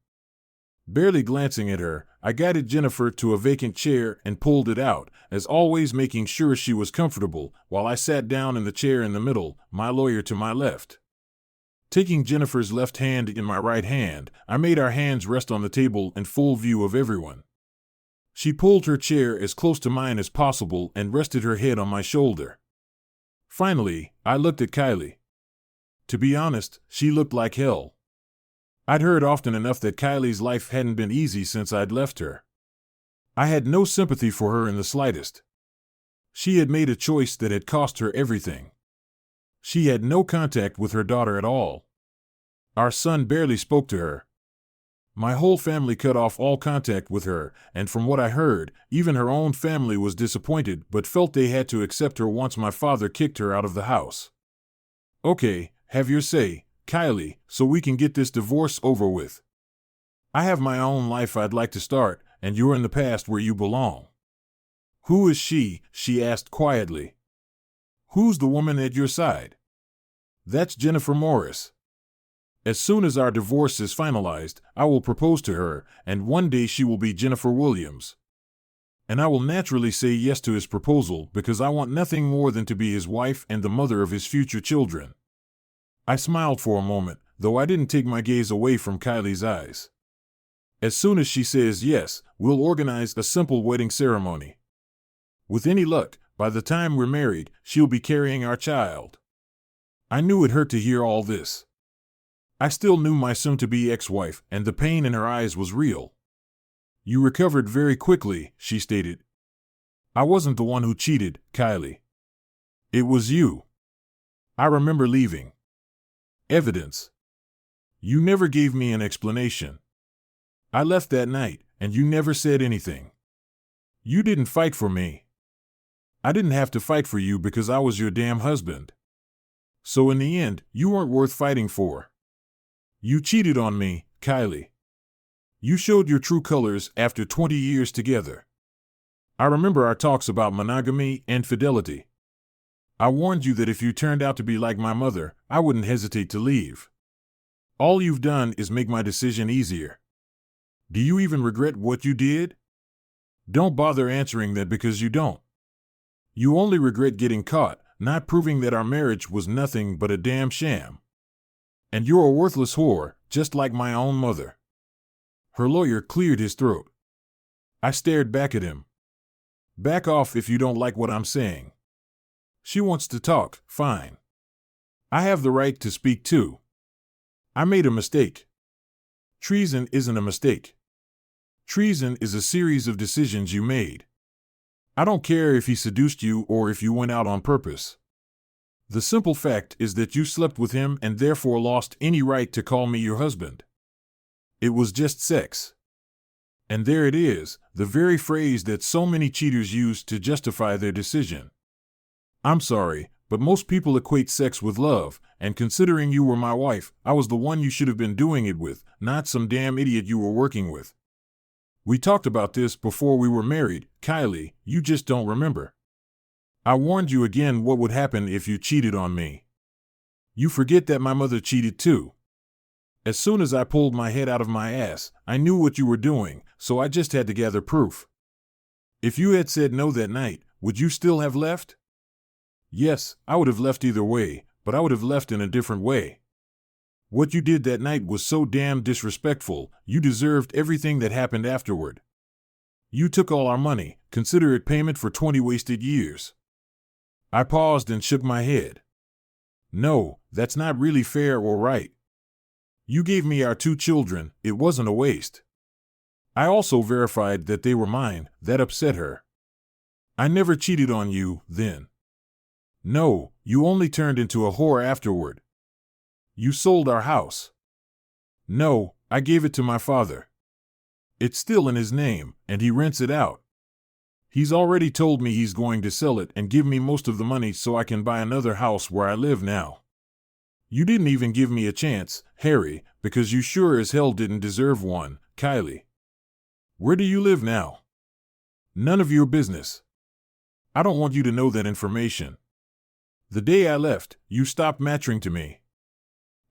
Barely glancing at her, I guided Jennifer to a vacant chair and pulled it out, as always making sure she was comfortable, while I sat down in the chair in the middle, my lawyer to my left. Taking Jennifer's left hand in my right hand, I made our hands rest on the table in full view of everyone. She pulled her chair as close to mine as possible and rested her head on my shoulder. Finally, I looked at Kylie. To be honest, she looked like hell. I'd heard often enough that Kylie's life hadn't been easy since I'd left her. I had no sympathy for her in the slightest. She had made a choice that had cost her everything. She had no contact with her daughter at all. Our son barely spoke to her. My whole family cut off all contact with her, and from what I heard, even her own family was disappointed but felt they had to accept her once my father kicked her out of the house. Okay, have your say, Kylie, so we can get this divorce over with. I have my own life I'd like to start, and you're in the past where you belong. Who is she? She asked quietly. Who's the woman at your side? That's Jennifer Morris. As soon as our divorce is finalized, I will propose to her, and one day she will be Jennifer Williams. And I will naturally say yes to his proposal because I want nothing more than to be his wife and the mother of his future children. I smiled for a moment, though I didn't take my gaze away from Kylie's eyes. As soon as she says yes, we'll organize a simple wedding ceremony. With any luck, by the time we're married, she'll be carrying our child. I knew it hurt to hear all this. I still knew my soon-to-be ex-wife, and the pain in her eyes was real. You recovered very quickly, she stated. I wasn't the one who cheated, Kylie. It was you. I remember leaving. Evidence. You never gave me an explanation. I left that night, and you never said anything. You didn't fight for me. I didn't have to fight for you because I was your damn husband. So in the end, you weren't worth fighting for. You cheated on me, Kylie. You showed your true colors after 20 years together. I remember our talks about monogamy and fidelity. I warned you that if you turned out to be like my mother, I wouldn't hesitate to leave. All you've done is make my decision easier. Do you even regret what you did? Don't bother answering that because you don't. You only regret getting caught, not proving that our marriage was nothing but a damn sham. And you're a worthless whore, just like my own mother. Her lawyer cleared his throat. I stared back at him. Back off if you don't like what I'm saying. She wants to talk, fine. I have the right to speak too. I made a mistake. Treason isn't a mistake. Treason is a series of decisions you made. I don't care if he seduced you or if you went out on purpose. The simple fact is that you slept with him and therefore lost any right to call me your husband. It was just sex. And there it is, the very phrase that so many cheaters use to justify their decision. I'm sorry, but most people equate sex with love, and considering you were my wife, I was the one you should have been doing it with, not some damn idiot you were working with. We talked about this before we were married, Kylie, you just don't remember. I warned you again what would happen if you cheated on me. You forget that my mother cheated too. As soon as I pulled my head out of my ass, I knew what you were doing, so I just had to gather proof. If you had said no that night, would you still have left? Yes, I would have left either way, but I would have left in a different way. What you did that night was so damn disrespectful, you deserved everything that happened afterward. You took all our money, consider it payment for 20 wasted years. I paused and shook my head. No, that's not really fair or right. You gave me our 2 children, it wasn't a waste. I also verified that they were mine, that upset her. I never cheated on you, then. No, you only turned into a whore afterward. You sold our house. No, I gave it to my father. It's still in his name, and he rents it out. He's already told me he's going to sell it and give me most of the money so I can buy another house where I live now. You didn't even give me a chance, Harry, because you sure as hell didn't deserve one, Kylie. Where do you live now? None of your business. I don't want you to know that information. The day I left, you stopped mattering to me.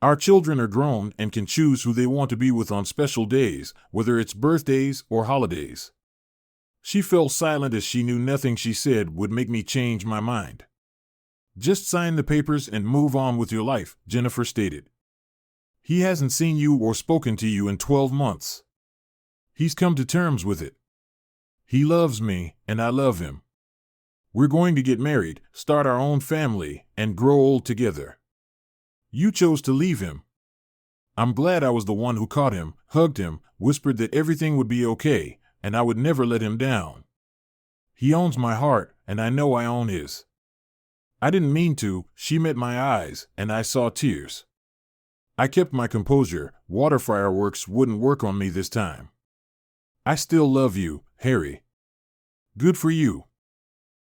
Our children are grown and can choose who they want to be with on special days, whether it's birthdays or holidays. She fell silent as she knew nothing she said would make me change my mind. Just sign the papers and move on with your life, Jennifer stated. He hasn't seen you or spoken to you in 12 months. He's come to terms with it. He loves me, and I love him. We're going to get married, start our own family, and grow old together. You chose to leave him. I'm glad I was the one who caught him, hugged him, whispered that everything would be okay, and I would never let him down. He owns my heart, and I know I own his. I didn't mean to, she met my eyes, and I saw tears. I kept my composure, water fireworks wouldn't work on me this time. I still love you, Harry. Good for you.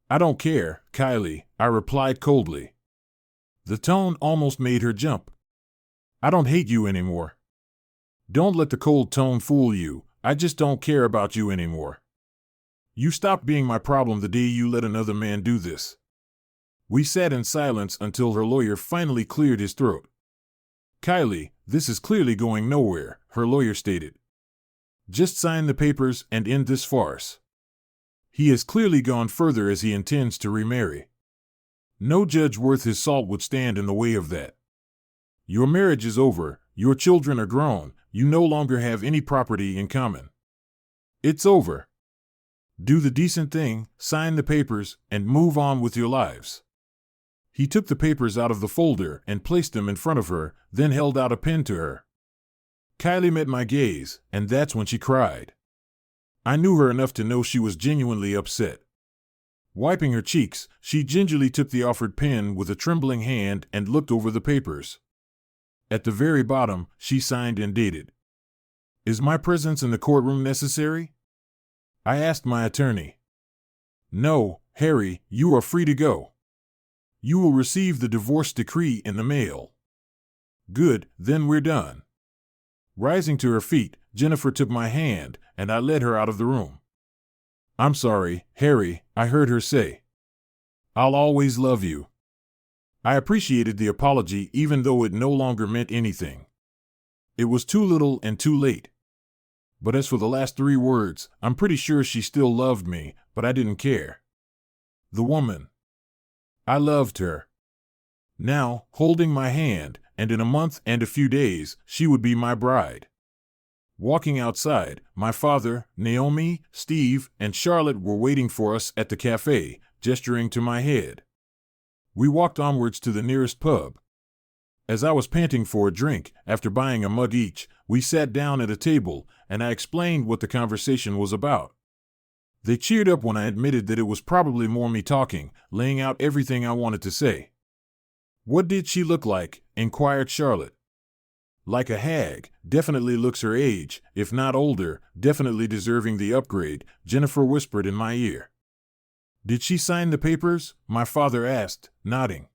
I don't care, Kylie, I replied coldly. The tone almost made her jump. I don't hate you anymore. Don't let the cold tone fool you, I just don't care about you anymore. You stopped being my problem the day you let another man do this. We sat in silence until her lawyer finally cleared his throat. Kylie, this is clearly going nowhere, her lawyer stated. Just sign the papers and end this farce. He has clearly gone further as he intends to remarry. No judge worth his salt would stand in the way of that. Your marriage is over, your children are grown, you no longer have any property in common. It's over. Do the decent thing, sign the papers, and move on with your lives. He took the papers out of the folder and placed them in front of her, then held out a pen to her. Kylie met my gaze, and that's when she cried. I knew her enough to know she was genuinely upset. Wiping her cheeks, she gingerly took the offered pen with a trembling hand and looked over the papers. At the very bottom, she signed and dated. Is my presence in the courtroom necessary? I asked my attorney. No, Harry, you are free to go. You will receive the divorce decree in the mail. Good, then we're done. Rising to her feet, Jennifer took my hand, and I led her out of the room. I'm sorry, Harry, I heard her say. I'll always love you. I appreciated the apology even though it no longer meant anything. It was too little and too late. But as for the last 3 words, I'm pretty sure she still loved me, but I didn't care. The woman. I loved her. Now, holding my hand, and in a month and a few days, she would be my bride. Walking outside, my father, Naomi, Steve, and Charlotte were waiting for us at the cafe, gesturing to my head. We walked onwards to the nearest pub. As I was panting for a drink, after buying a mug each, we sat down at a table, and I explained what the conversation was about. They cheered up when I admitted that it was probably more me talking, laying out everything I wanted to say. "What did she look like?" inquired Charlotte. "Like a hag, definitely looks her age, if not older, definitely deserving the upgrade," Jennifer whispered in my ear. "Did she sign the papers?" my father asked, nodding.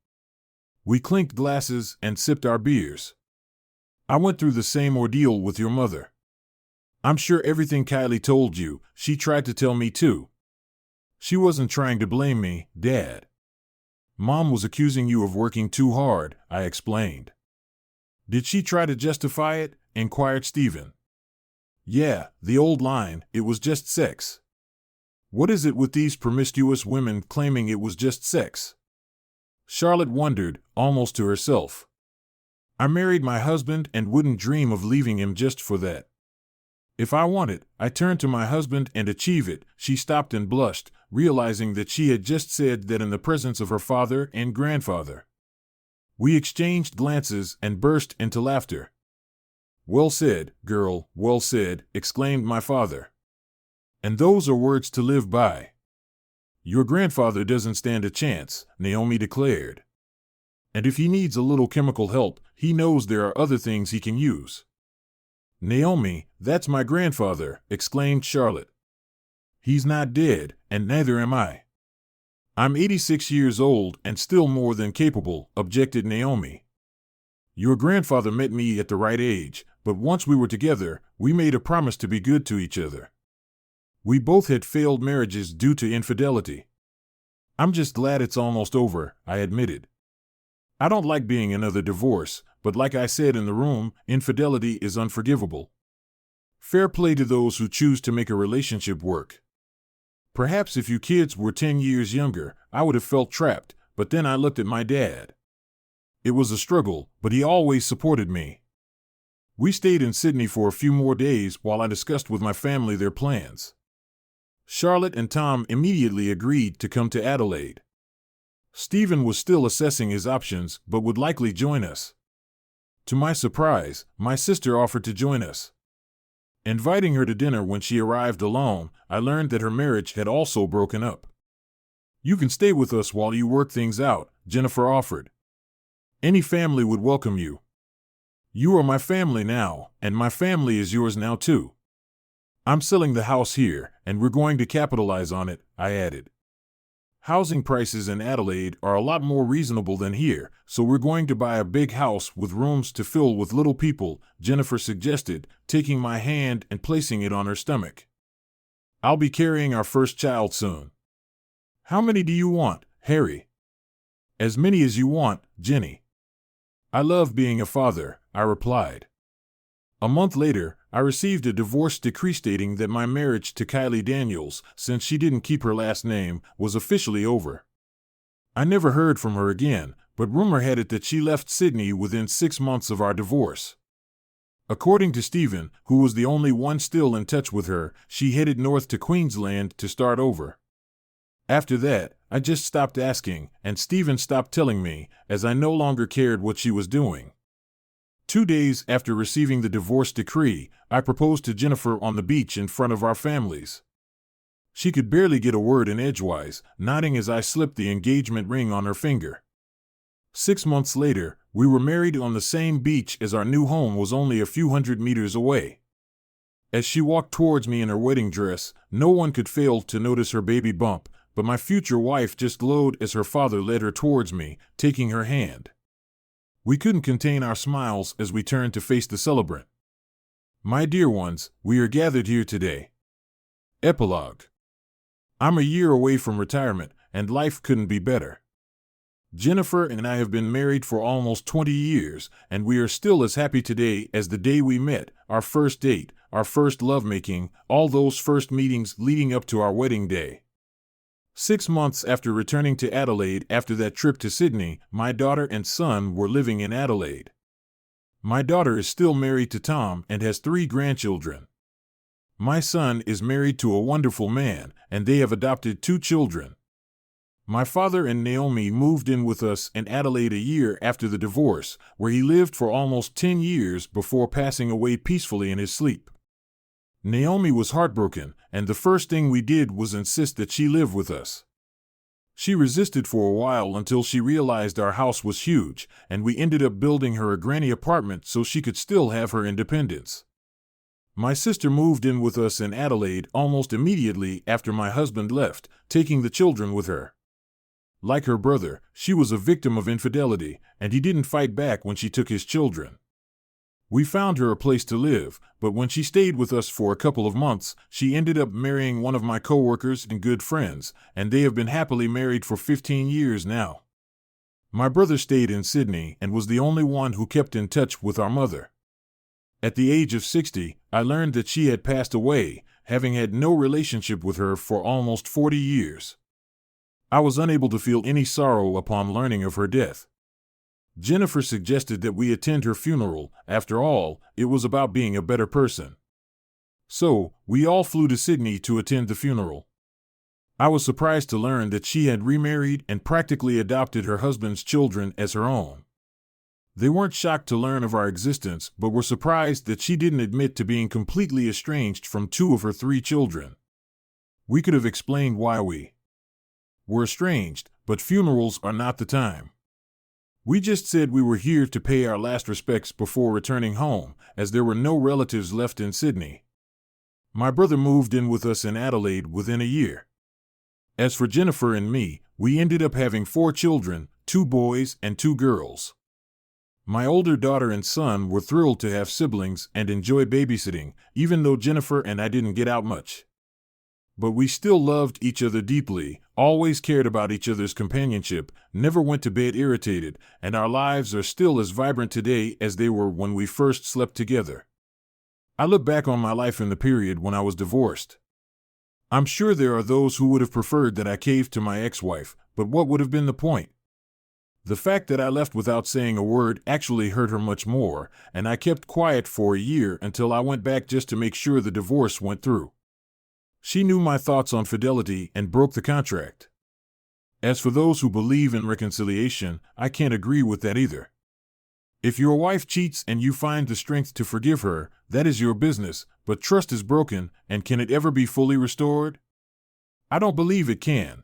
We clinked glasses and sipped our beers. "I went through the same ordeal with your mother. I'm sure everything Kylie told you, she tried to tell me too." "She wasn't trying to blame me, Dad. Mom was accusing you of working too hard," I explained. "Did she try to justify it?" inquired Stephen. "Yeah, the old line, it was just sex. What is it with these promiscuous women claiming it was just sex?" Charlotte wondered, almost to herself. "I married my husband and wouldn't dream of leaving him just for that. If I want it, I turn to my husband and achieve it." She stopped and blushed, realizing that she had just said that in the presence of her father and grandfather. We exchanged glances and burst into laughter. "Well said, girl, well said," exclaimed my father. "And those are words to live by." "Your grandfather doesn't stand a chance," Naomi declared. "And if he needs a little chemical help, he knows there are other things he can use." "Naomi, that's my grandfather," exclaimed Charlotte. "He's not dead, and neither am I." "I'm 86 years old and still more than capable," objected Naomi. "Your grandfather met me at the right age, but once we were together, we made a promise to be good to each other. We both had failed marriages due to infidelity. I'm just glad it's almost over," I admitted. "I don't like being another divorce, but like I said in the room, infidelity is unforgivable. Fair play to those who choose to make a relationship work. Perhaps if you kids were 10 years younger, I would have felt trapped, but then I looked at my dad. It was a struggle, but he always supported me." We stayed in Sydney for a few more days while I discussed with my family their plans. Charlotte and Tom immediately agreed to come to Adelaide. Stephen was still assessing his options but would likely join us. To my surprise, my sister offered to join us. Inviting her to dinner when she arrived alone, I learned that her marriage had also broken up. "You can stay with us while you work things out," Jennifer offered. "Any family would welcome you. You are my family now, and my family is yours now too. I'm selling the house here, and we're going to capitalize on it," I added. "Housing prices in Adelaide are a lot more reasonable than here, so we're going to buy a big house with rooms to fill with little people," Jennifer suggested, taking my hand and placing it on her stomach. "I'll be carrying our first child soon." "How many do you want, Harry?" "As many as you want, Jenny." "I love being a father," I replied. A month later, I received a divorce decree stating that my marriage to Kylie Daniels, since she didn't keep her last name, was officially over. I never heard from her again, but rumor had it that she left Sydney within 6 months of our divorce. According to Stephen, who was the only one still in touch with her, she headed north to Queensland to start over. After that, I just stopped asking, and Stephen stopped telling me, as I no longer cared what she was doing. 2 days after receiving the divorce decree, I proposed to Jennifer on the beach in front of our families. She could barely get a word in edgewise, nodding as I slipped the engagement ring on her finger. 6 months later, we were married on the same beach as our new home was only a few hundred meters away. As she walked towards me in her wedding dress, no one could fail to notice her baby bump, but my future wife just glowed as her father led her towards me, taking her hand. We couldn't contain our smiles as we turned to face the celebrant. My dear ones, we are gathered here today. Epilogue. I'm a year away from retirement, and life couldn't be better. Jennifer and I have been married for almost 20 years, and we are still as happy today as the day we met, our first date, our first lovemaking, all those first meetings leading up to our wedding day. 6 months after returning to Adelaide after that trip to Sydney, my daughter and son were living in Adelaide. My daughter is still married to Tom and has 3 grandchildren. My son is married to a wonderful man, and they have adopted 2 children. My father and Naomi moved in with us in Adelaide a year after the divorce, where he lived for almost 10 years before passing away peacefully in his sleep. Naomi was heartbroken, and the first thing we did was insist that she live with us. She resisted for a while until she realized our house was huge, and we ended up building her a granny apartment so she could still have her independence. My sister moved in with us in Adelaide almost immediately after my husband left, taking the children with her. Like her brother, she was a victim of infidelity, and he didn't fight back when she took his children. We found her a place to live, but when she stayed with us for a couple of months, she ended up marrying one of my coworkers and good friends, and they have been happily married for 15 years now. My brother stayed in Sydney and was the only one who kept in touch with our mother. At the age of 60, I learned that she had passed away, having had no relationship with her for almost 40 years. I was unable to feel any sorrow upon learning of her death. Jennifer suggested that we attend her funeral. After all, it was about being a better person. So, we all flew to Sydney to attend the funeral. I was surprised to learn that she had remarried and practically adopted her husband's children as her own. They weren't shocked to learn of our existence, but were surprised that she didn't admit to being completely estranged from 2 of her 3 children. We could have explained why we were estranged, but funerals are not the time. We just said we were here to pay our last respects before returning home, as there were no relatives left in Sydney. My brother moved in with us in Adelaide within a year. As for Jennifer and me, we ended up having 4 children, 2 boys and 2 girls. My older daughter and son were thrilled to have siblings and enjoy babysitting, even though Jennifer and I didn't get out much. But we still loved each other deeply, always cared about each other's companionship, never went to bed irritated, and our lives are still as vibrant today as they were when we first slept together. I look back on my life in the period when I was divorced. I'm sure there are those who would have preferred that I caved to my ex-wife, but what would have been the point? The fact that I left without saying a word actually hurt her much more, and I kept quiet for a year until I went back just to make sure the divorce went through. She knew my thoughts on fidelity and broke the contract. As for those who believe in reconciliation, I can't agree with that either. If your wife cheats and you find the strength to forgive her, that is your business, but trust is broken, and can it ever be fully restored? I don't believe it can.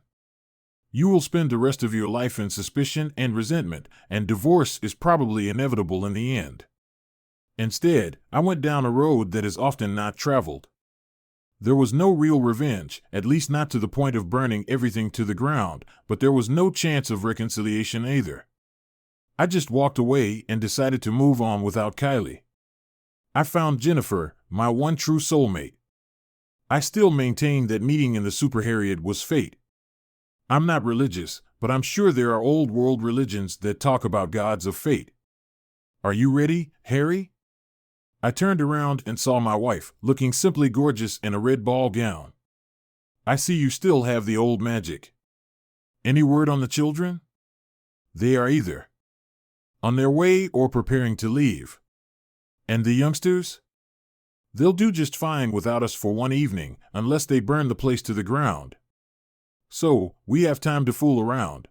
You will spend the rest of your life in suspicion and resentment, and divorce is probably inevitable in the end. Instead, I went down a road that is often not traveled. There was no real revenge, at least not to the point of burning everything to the ground, but there was no chance of reconciliation either. I just walked away and decided to move on without Kylie. I found Jennifer, my one true soulmate. I still maintain that meeting in the Super Harriet was fate. I'm not religious, but I'm sure there are old world religions that talk about gods of fate. Are you ready, Harry? I turned around and saw my wife, looking simply gorgeous in a red ball gown. I see you still have the old magic. Any word on the children? They are either on their way or preparing to leave. And the youngsters? They'll do just fine without us for one evening, unless they burn the place to the ground. So, we have time to fool around.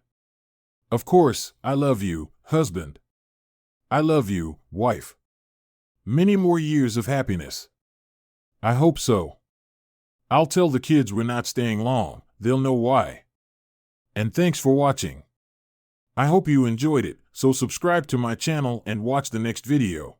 Of course, I love you, husband. I love you, wife. Many more years of happiness. I hope so. I'll tell the kids we're not staying long, they'll know why. And thanks for watching. I hope you enjoyed it, so subscribe to my channel and watch the next video.